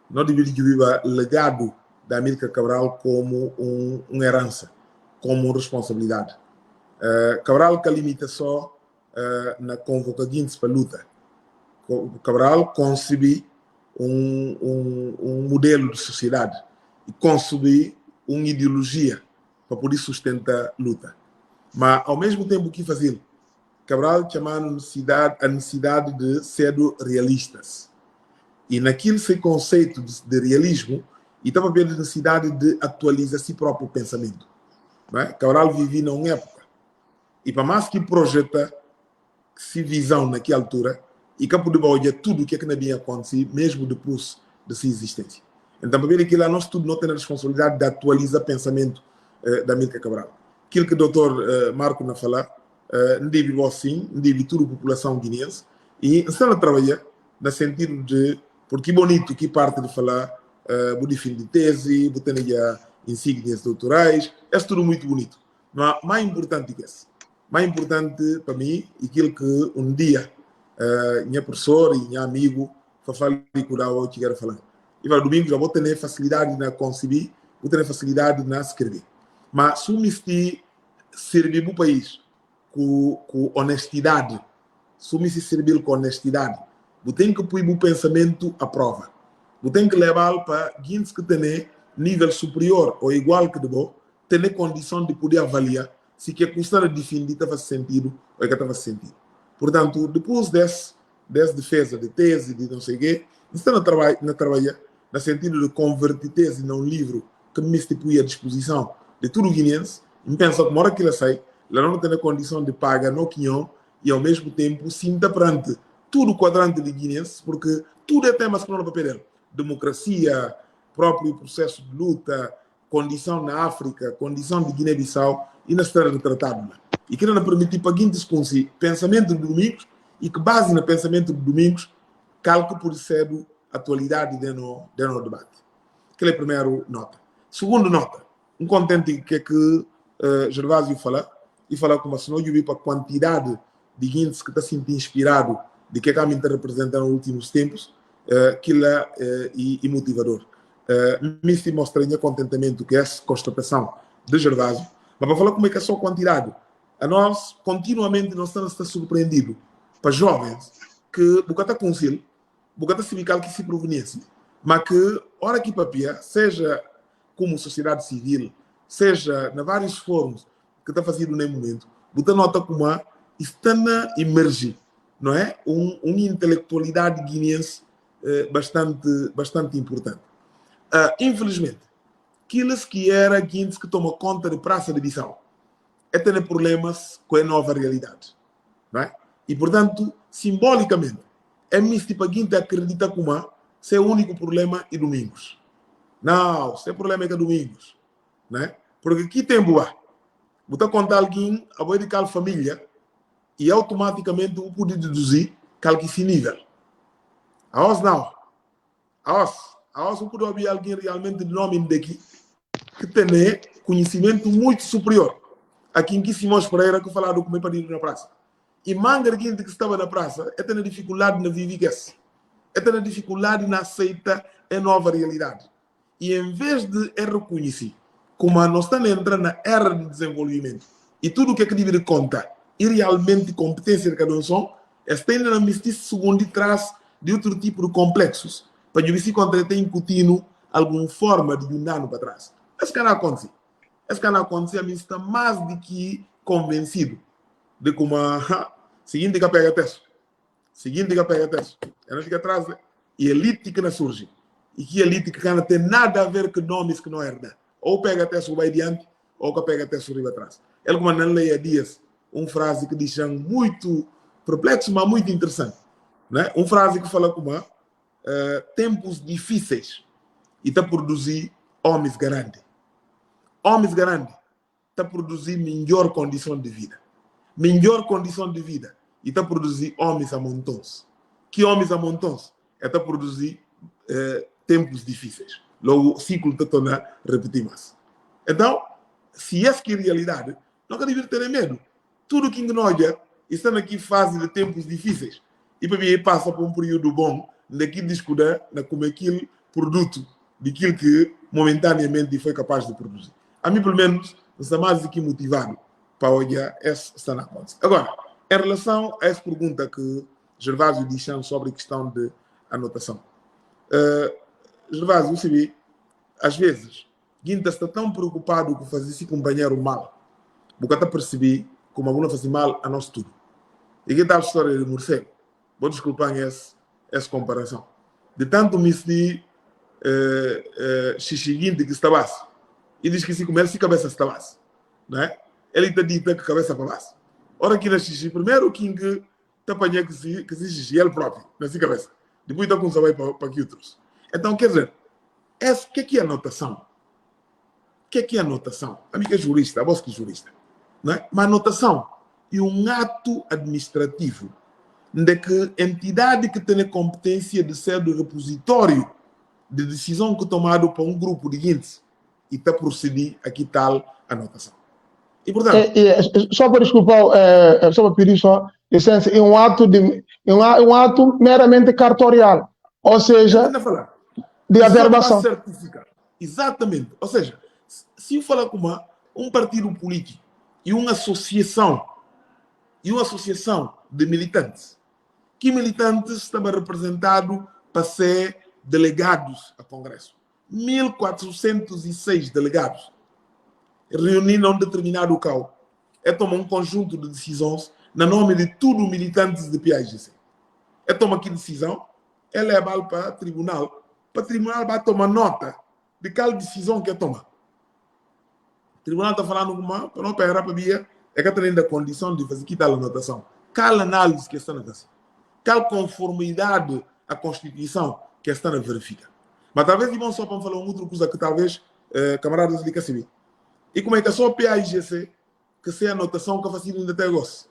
nós devemos viver o legado da Amílcar Cabral como uma herança, como uma responsabilidade. Cabral que limita só na convocação para a luta. Cabral concebeu um modelo de sociedade e concebeu uma ideologia para poder sustentar a luta. Mas, ao mesmo tempo que fazia, Cabral chamava a necessidade de ser realistas. E naquele seu conceito de realismo, e estava vendo a necessidade de atualizar seu próprio pensamento. Não é? Cabral vivia numa época. E para mais que projeta se visão naquela altura, e que podia olhar tudo o que não havia acontecido, mesmo depois de sua existência. Então, para ver aquilo, nós tudo não tem a responsabilidade de atualizar o pensamento da Amílcar Cabral. Aquilo que o doutor Marco não falou, não deve assim, não deve toda a população guineense, e estão a trabalhar no sentido de, porque bonito que parte de falar, de fim de tese, de ter insígnias doutorais, é tudo muito bonito. Mas mais importante que isso, mais importante para mim, aquilo que um dia, minha professor e minha amigo, falar e curar o que quero falar. E para domingo já vou ter facilidade na concebir, vou ter facilidade na escrever. Mas se me servir para o país com honestidade, se me servir com honestidade, eu tenho que pôr o pensamento à prova. Eu tenho que levá-lo para gente que tem nível superior ou igual que eu, ter condição de poder avaliar se que a questão de defender estava sentido ou que estava sentido. Portanto, depois dessa defesa de tese, de não sei o quê, estamos a trabalhar no sentido de converter tese num livro que me põe à disposição de todo o guineense, e penso que uma hora que ela sai, ela não tem a condição de pagar no quinhão e ao mesmo tempo sinta perante todo o quadrante de guineense, porque tudo é temas que não dá para perder. Democracia, próprio processo de luta, condição na África, condição de Guiné-Bissau e na história do tratado. E que não permitir para quem desconhece pensamento de Domingos e que base no pensamento de Domingos calque por ser atualidade dentro do debate. Aquela é a primeira nota. Segunda nota, contente que Gervásio fala, e falar como se não eu para a quantidade de gente que está sentindo inspirado de que a Câmara está representando nos últimos tempos, que é e motivador. Me se mostra em contentamento que essa constatação de Gervásio, mas para falar como é que é só a quantidade, a nós continuamente nós estamos surpreendidos para jovens que bocata conselho, bocata sindical que se proveniência, mas que hora que papia, seja como sociedade civil, seja em vários fóruns que está fazendo nesse momento, você nota como está a emergir, não é? Uma intelectualidade guineense bastante importante. Infelizmente, aqueles que era guineenses que tomam conta de praça de Bissau é ter problemas com a nova realidade, não é? E, portanto, simbolicamente, é misto para quem acredita como se é o único problema e Domingos. Não, se é problema é que é Domingos, né? Porque aqui tem boa. Você conta alguém, a boa de cada família, e automaticamente o pode deduzir que esse nível. A nós não. A nós pode ouvir alguém realmente de nome daqui que tem conhecimento muito superior a quem que Simões Pereira que falaram como é para ir na praça. E manga de gente que estava na praça é ter dificuldade na viver, é ter dificuldade na aceitar a nova realidade. E em vez de reconhecer como nós estamos entrando na era de desenvolvimento e tudo o que é que deve contar e realmente competência de cada um são, está indo na mestiça segundo de trás de outro tipo de complexos para ver se quando tem incutindo alguma forma de um dano para trás. Esse que não acontece. Esse que não acontece, a mim está mais do que convencido de como seguinte que pega texto. Seguinte que pega texto. Ela fica atrás e elite que não surge. E que elite que não tem nada a ver com nomes que não herda. Ou pega texto vai adiante, ou que pega texto riba atrás. Ele como não leia dias, uma frase que diz muito perplexo, mas muito interessante. Né? Uma frase que fala como tempos difíceis e está a produzir homens grandes. Homens grandes está a produzir melhor condição de vida. Melhor condição de vida e está a produzir homens a montões. Que homens a montões? Está a produzir tempos difíceis. Logo, o ciclo está a repetir mais. Então, se essa que é a realidade, não deve ter medo. Tudo que nós está aqui fase de tempos difíceis e para mim passa por um período bom daquilo descuidar como aquele produto daquilo que momentaneamente foi capaz de produzir. A mim, pelo menos, está mais do que motivado para olhar essa na conta. Agora, em relação a essa pergunta que Gervásio disse sobre a questão de anotação. Gervásio, você vê, às vezes, Guinta está tão preocupado com fazer esse companheiro mal, porque está perceber como a buna faz mal a nós tudo. E que tal a história de morcego? Vou desculpar essa comparação. De tanto me se xixi Guinta que está baixo, e diz que se comer, se cabeça está baixo, não é? Ele está dito que cabeça para baixo. Ora que na xixi, primeiro que está apanhando que se xixi ele próprio, nessa cabeça. Depois está com o saber para que outros. Então, quer dizer, o que é a anotação? O que é a anotação? A minha jurista, a voz que é jurista. Não é? Mas a anotação é um ato administrativo de que a entidade que tem a competência de ser do repositório de decisão que é tomado por um grupo de gente e está a proceder aqui tal anotação. E, portanto... só para desculpar, só para pedir só licença, é um ato meramente cartorial, ou seja, de averbação. Exatamente. Ou seja, se eu falar com um partido político e uma associação de militantes, que militantes estavam representados para ser delegados a Congresso. 1.406 delegados reuniram um determinado local e tomam um conjunto de decisões na nome de todos os militantes de PAIGC. E toma aqui decisão, é levá-lo para o tribunal vai tomar nota de qual decisão que toma. O tribunal está falando para não pegar para via, é que tem a condição de fazer que tal anotação. Qual análise que está na anotação? Qual conformidade à Constituição que está na verifica? Mas talvez vão só para falar uma outra coisa que talvez camaradas lhe saber. E como é que é só o PAIGC que se a anotação que facilita até gosto?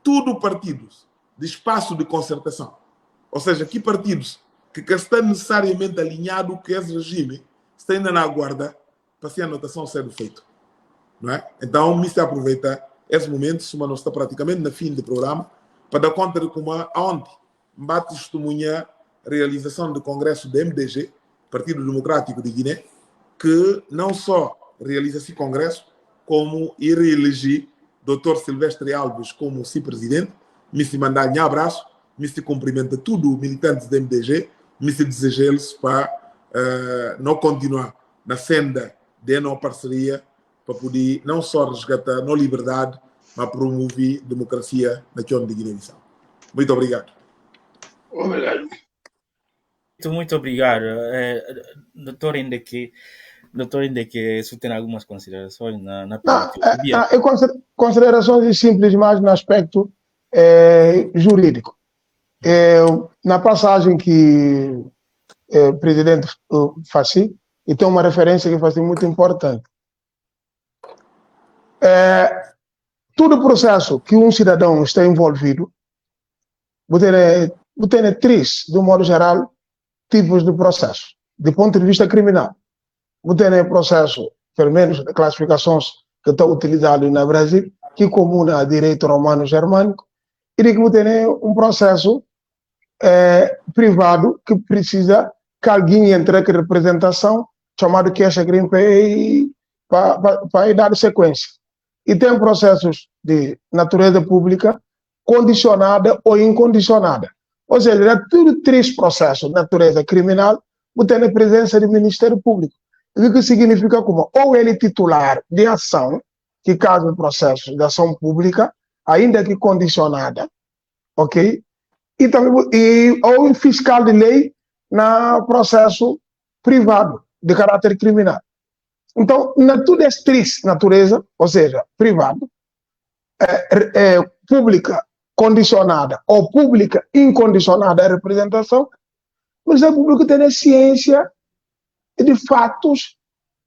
Tudo partidos de espaço de concertação. Ou seja, que partidos que estão necessariamente alinhados com esse regime estão ainda na guarda para se a anotação ser feita. Não é? Então, me se aproveita esse momento, se não está praticamente no fim do programa, para dar conta de como ontem bate testemunha a realização do Congresso do MDG, Partido Democrático de Guiné, que não só realiza esse congresso, como ir reeleger Dr. Silvestre Alves como seu presidente, me se mandar um abraço, me se cumprimenta todos os militantes do MDG, me se deseja eles para não continuar na senda de não parceria, para poder não só resgatar a liberdade, mas promover democracia na região de Guiné-Bissau. Muito obrigado. Obrigado. Muito obrigado. Doutor Indeke, você tem algumas considerações na considerações simples, mas no aspecto jurídico. Na passagem que o presidente faz, e tem uma referência que faz muito importante. Todo processo que um cidadão está envolvido, tem três, de um modo geral, tipos de processo. Do ponto de vista criminal, tem processo, pelo menos, de classificações que estão utilizadas no Brasil, que comuna a direito romano-germânico, e que tem um processo privado que precisa que alguém entre em representação, chamado queixa-crime, para dar sequência. E tem processos de natureza pública condicionada ou incondicionada. Ou seja, tudo três processos de natureza criminal, tem a presença do Ministério Público. O que significa como ou ele titular de ação, que caso o processo de ação pública, ainda que condicionada, ok? E também ou fiscal de lei no processo privado de caráter criminal. Então, tudo é três natureza, ou seja, privado, pública condicionada ou pública incondicionada a representação, o Ministério Público tem a ciência de fatos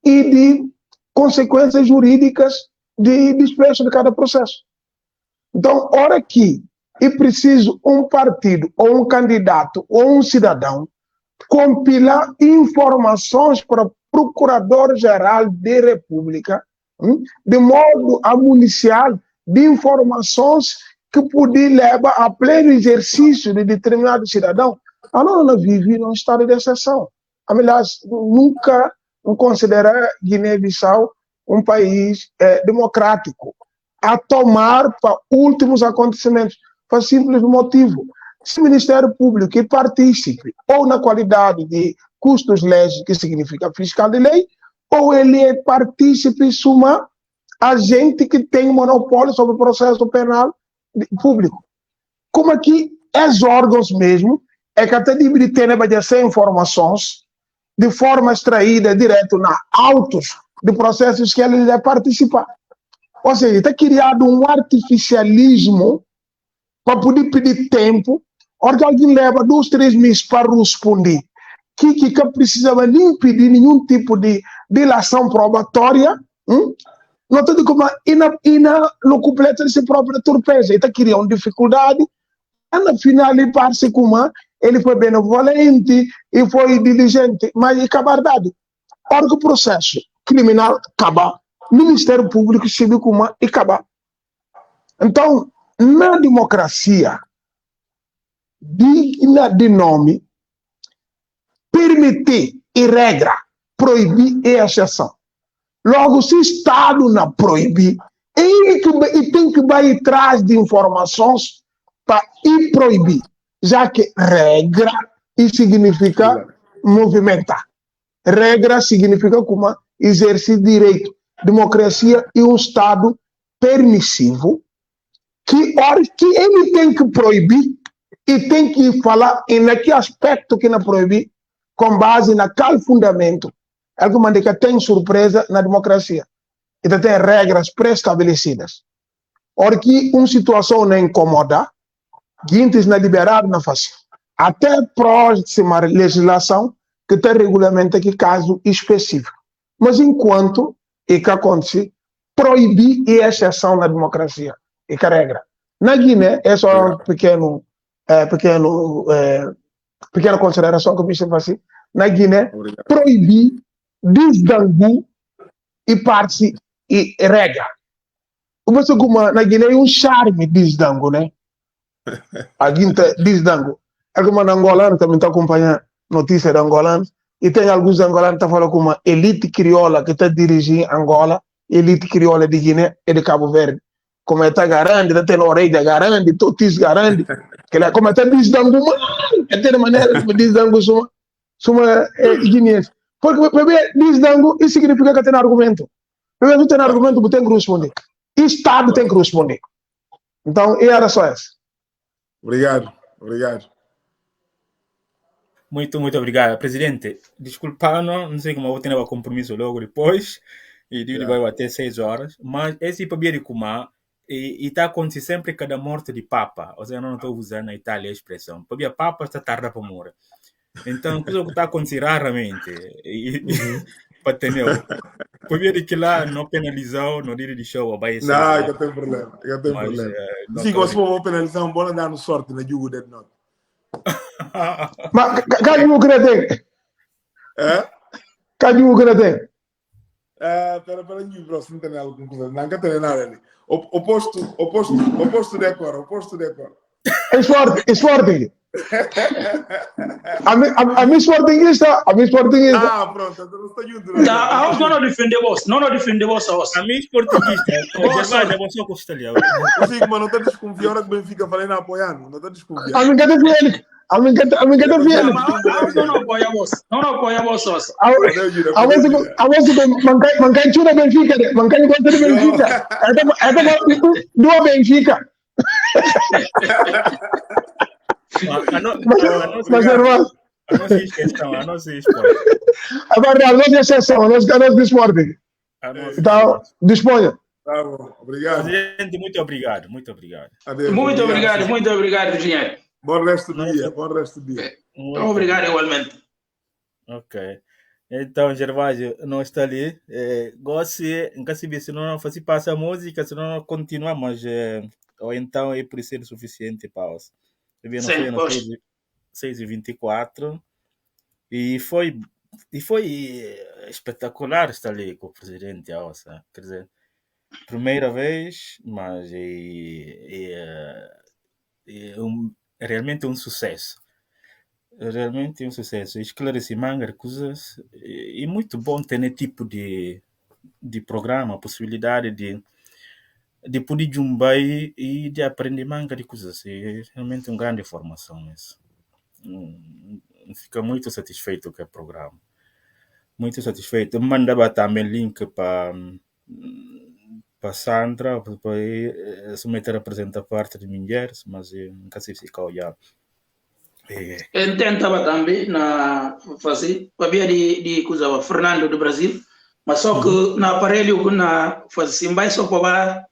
e de consequências jurídicas de desfecho de cada processo. Então, hora que é preciso um partido ou um candidato ou um cidadão compilar informações para o Procurador-Geral da República, de modo a municiar de informações que poder levar a pleno exercício de determinado cidadão. A não vive num estado de exceção. Aliás, nunca considerar Guiné-Bissau um país democrático, a tomar para últimos acontecimentos, por simples motivo. Se o Ministério Público participe ou na qualidade de custos legis, que significa fiscal de lei, ou ele é partícipe de uma agente que tem monopólio sobre o processo penal público. Como aqui, os órgãos mesmo, é que até de ter essas informações de forma extraída direto na autos de processos que ele deve participar. Ou seja, está criado um artificialismo para poder pedir tempo, hora que alguém leva 2, 3 meses para responder, que precisava nem pedir nenhum tipo de dilação probatória, não tem como no completo de sua própria torpeza, está criando dificuldade, e no final ele parece como ele foi benevolente e foi diligente, mas é verdade. Hora que o processo criminal acaba, o Ministério Público se vê como acaba. Então, na democracia digna de nome, permitir e regra, proibir é exceção. Logo, se o Estado não proibir, ele tem que ir atrás de informações para ir proibir, já que regra significa movimentar. Regra significa como exercer direito. Democracia é um Estado permissivo que ele tem que proibir e tem que falar em que aspecto que não proibir com base naquele fundamento. É como que tem surpresa na democracia. Então tem regras pré-estabelecidas. Ora que uma situação não incomoda, guintes na liberado na fácil. Até a próxima legislação que tem regulamento que caso específico. Mas enquanto e que acontece, proibir é exceção na democracia. E que regra. Na Guiné, é só uma pequena consideração que eu preciso fazer. Na Guiné, proibir desdango e parte e regra. Você como na Guiné é um charme desdango, né? A guinta desdango. É como na Angola também está acompanhando notícia da Angola e tem alguns angolanos que estão falando como elite crioula que está dirigindo Angola, elite crioula de Guiné e de Cabo Verde. Como está garante, está tendo orelha garante, totis garante, que é como está desdango, é de maneira que desdango suma guineense. Porque bebê desdango isso significa que tem argumento. Bebê não tem argumento, você tem que responder. Estado tem que responder. Então, era só essa. Obrigado, obrigado. Muito obrigado. Presidente, desculpa, não sei como eu vou ter um compromisso logo depois, e vai até 6 horas, mas esse papel como e está acontecendo sempre cada morte de Papa, ou seja, não estou usando na Itália a expressão, porque Papa está tarde para morrer. Então, coisa que está acontecendo raramente, para ter porque que lá não penalizou, não diria de show, vai ser. Não, eu tenho problema, Sim, se for penalizar, um bom dar no sorte na Jugo Dead Note. Mas, cadê o Grede? É? Cadê o Grede? Pera, bro, se não tem nada com coisa. Não tem nada ali. Oposto de cor. Sporting. A minha Sportingista. Ah, pronto, então está junto. Não defende você, não defende você. A minha Sportingista, já você gosta ali. Eu sei, mas não está desconfiando que o Benfica falei não apoiando, não está desconfiando. A minha gata fiel. Não apoia você. A você mancar chuva Benfica, mancar contra Benfica. É duas Benfica. Mas irmão, a nossa esporte. Agora, a nossa exceção, a nossa Sporting. Então, disponha. Tá bom, obrigado. Presidente, muito obrigado. Adeus, Muito obrigado, engenheiro. Bom resto do dia. Obrigado, igualmente. Ok. Então, Gervásio, não está ali. Gosto, nunca se vê, se não fazer passar a música, se não continuar, mas ou então é por ser suficiente pausa. Eu Sim, no 6h24 e foi espetacular estar ali com o presidente Alça. Quer dizer, primeira vez, mas realmente um sucesso. Realmente um sucesso. Esclareci manga de coisas e muito bom ter esse tipo de programa, possibilidade de poder jumbar e de aprender manga de coisas. É realmente uma grande formação isso. Fico muito satisfeito com o programa. muito satisfeito. Mandava também link para Sandra, para submeter a apresentar parte de mulheres, mas nunca se ficou já. Tentava também na fazer, havia de usar Fernando do Brasil, mas só que na aparelho na fazer vai só para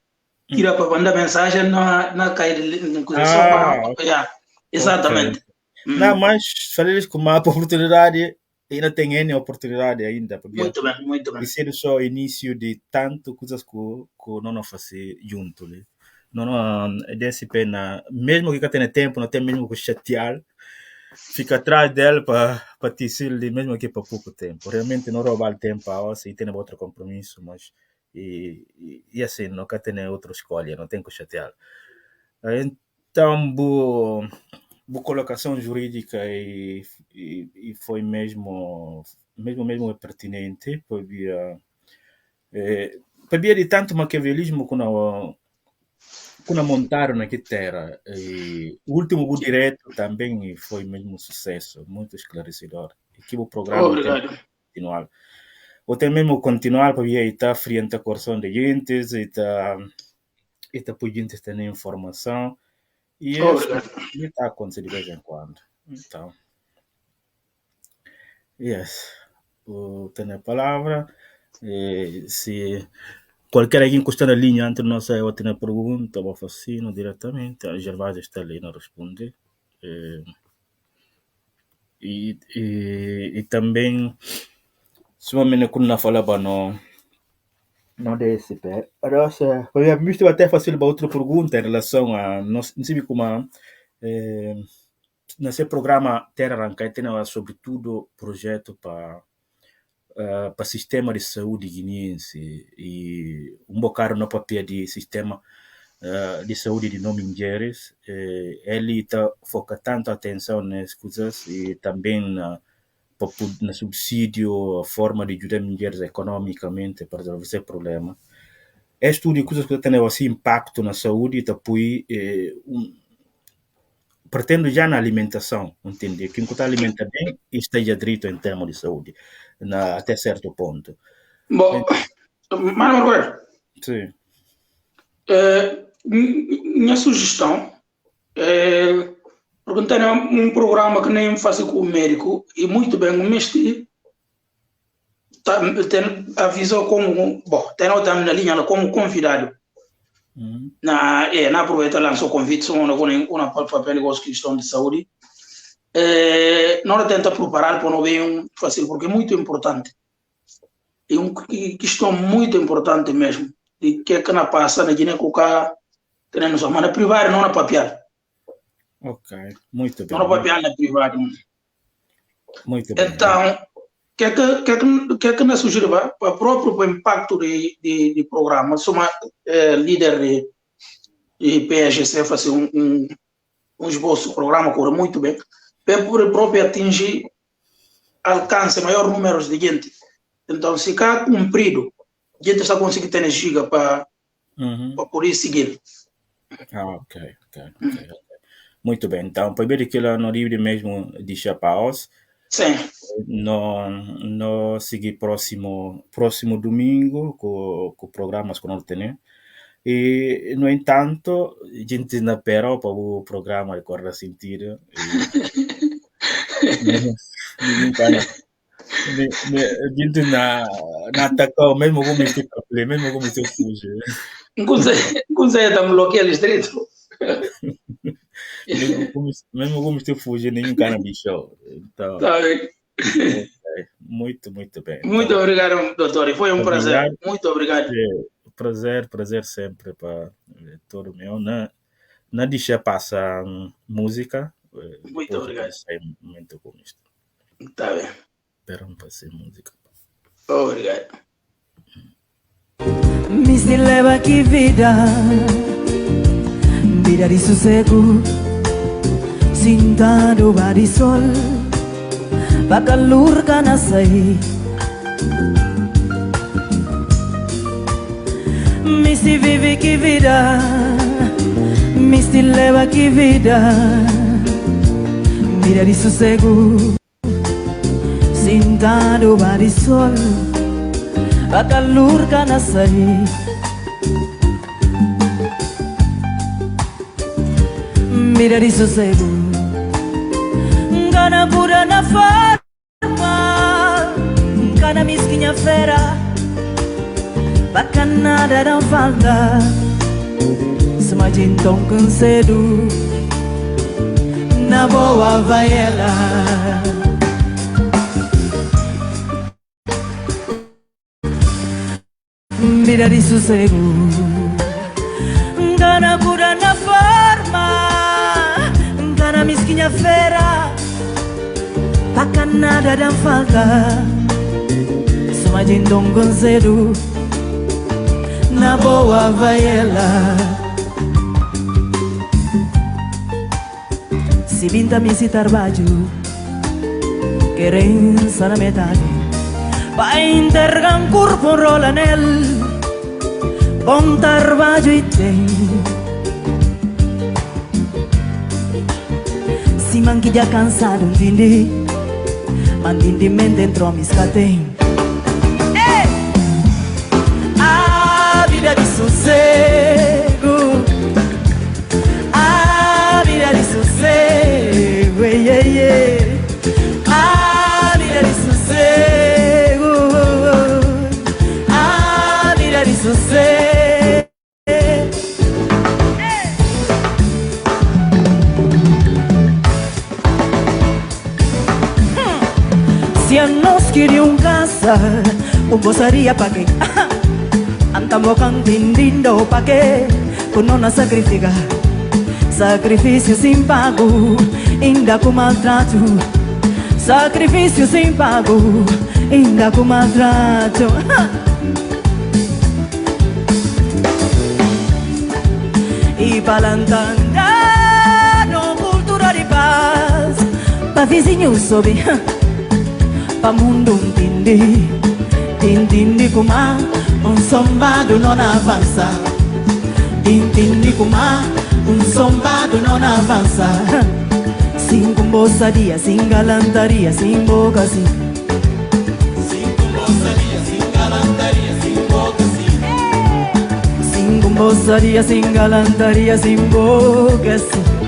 tirar para mandar mensagem na cair de só para exatamente. Okay. Não, mas falei com uma oportunidade, ainda tem N oportunidade ainda. Muito bem, muito bem. Isso é só o início de tanto coisas que não fazer junto, né? Não desse pena, mesmo que tenha tempo, não tem mesmo que chatear, fica atrás dela para te dizer, mesmo que para pouco tempo. Realmente não roubar tempo a você e tem outro compromisso, mas e assim, nunca tem outra escolha, não tem que chatear. Então, boa colocação jurídica e foi mesmo pertinente, havia de tanto maquiavelismo que não montaram naquela terra. O último direto também foi mesmo um sucesso, muito esclarecedor. E o programa tem que continuar. Ou tem mesmo continuar para estar frente à correção de gente, estar por gente ter informação. E isso está acontecendo de vez em quando. Então, tenho a palavra. Se qualquer alguém que está na linha entre nós eu tenho pergunta, eu faço diretamente. A Gervásio está ali, não responde. E também, se uma menina quando não falava não DSP. Agora, eu visto até fazer uma outra pergunta em relação a não sei como nesse programa Terra Arrancar tem sobretudo projeto para sistema de saúde guineense e bocado no papel de sistema de saúde de não mulheres. Ele está foca tanto atenção nas coisas e também no subsídio, a forma de ajudar mulheres economicamente para resolver esse problema. Estudo de coisas que têm assim impacto na saúde e depois pretendo já na alimentação, entende? Quem está alimenta bem esteja direito em termos de saúde, até certo ponto. Bom, Manuel, sim. Minha sugestão é porque tem programa que nem faço com o médico e muito bem o mestre avisou como tem outra na linha como convidado. Na aproveita lançou convite só uma papel de questão de saúde. Nós tenta preparar para não ver fácil porque é muito importante. É uma questão muito importante mesmo. De que na passa na Guiné Coca tendo só na privada não na papel. Ok, muito bem. Não na papel na privada. Muito bem. Então, que nos sugere para o próprio impacto de programa, sou uma líder de PSGC fazer um esboço do programa corre muito bem, para o próprio atingir alcance maior número de gente. Então, se cá cumprido, a gente está conseguindo ter energia para poder seguir. Ok. Muito bem. Então, para ver que ela não livre mesmo de chapaos. Sim. No seguir próximo domingo com programas que nós temos. E, no entanto, a gente não espera para o programa de Corda Sentido. A gente não atacou, mesmo como este problema, mesmo como este fugir. Inclusive, estamos bloqueando o distrito. Mesmo como este fugir, nenhum cara me show. Então, tá bem. Muito bem. Muito obrigado, doutor. Foi um prazer. Muito obrigado. Prazer sempre para todo meu. Não deixa passar música. Muito obrigado. Muito com isto. Tá bem. Espera para ser música. Obrigado. Me se leva que vida de sossego, sentado de sol, para calor que nasce. Me se vive que vida, me se leva que vida de sossego, Sentado barisol Bakalur ka na sari Mira di sossego Gana pura na farma Gana misquinha fera Bacanada não falta Semajintong cansedo Na boa vai ela Mira di sossego Gana cura na forma Gana misquinha fera Bacanada não falta Semajintong cansedo Na boa vai ela Se vinta me citar baju Querença na metade Pa intergan corpo rola nel Pontar baju e tem Se manqui já cansado entende Mantindi mente dentro me escatem Vida de sossego A vida de sossego yeah, yeah. A vida de sossego A vida de sossego Se a nós queriam casa gostaria pra quem Antamo cantindindo pa' que Cuno na sacrifica Sacrifício sem pago Ainda com maltrato Sacrifício sem pago Ainda com maltrato E palantanda No cultura de paz Pa' vizinho sobe Pa' mundo entender Entende como sombado non avanza Entende como sombado non avanza Sin combosaria, sin galantaria, sin boca assim Sin combosaria, sin galantaria, sin boca assim Sin combosaria, sin galantaria, sin boca assim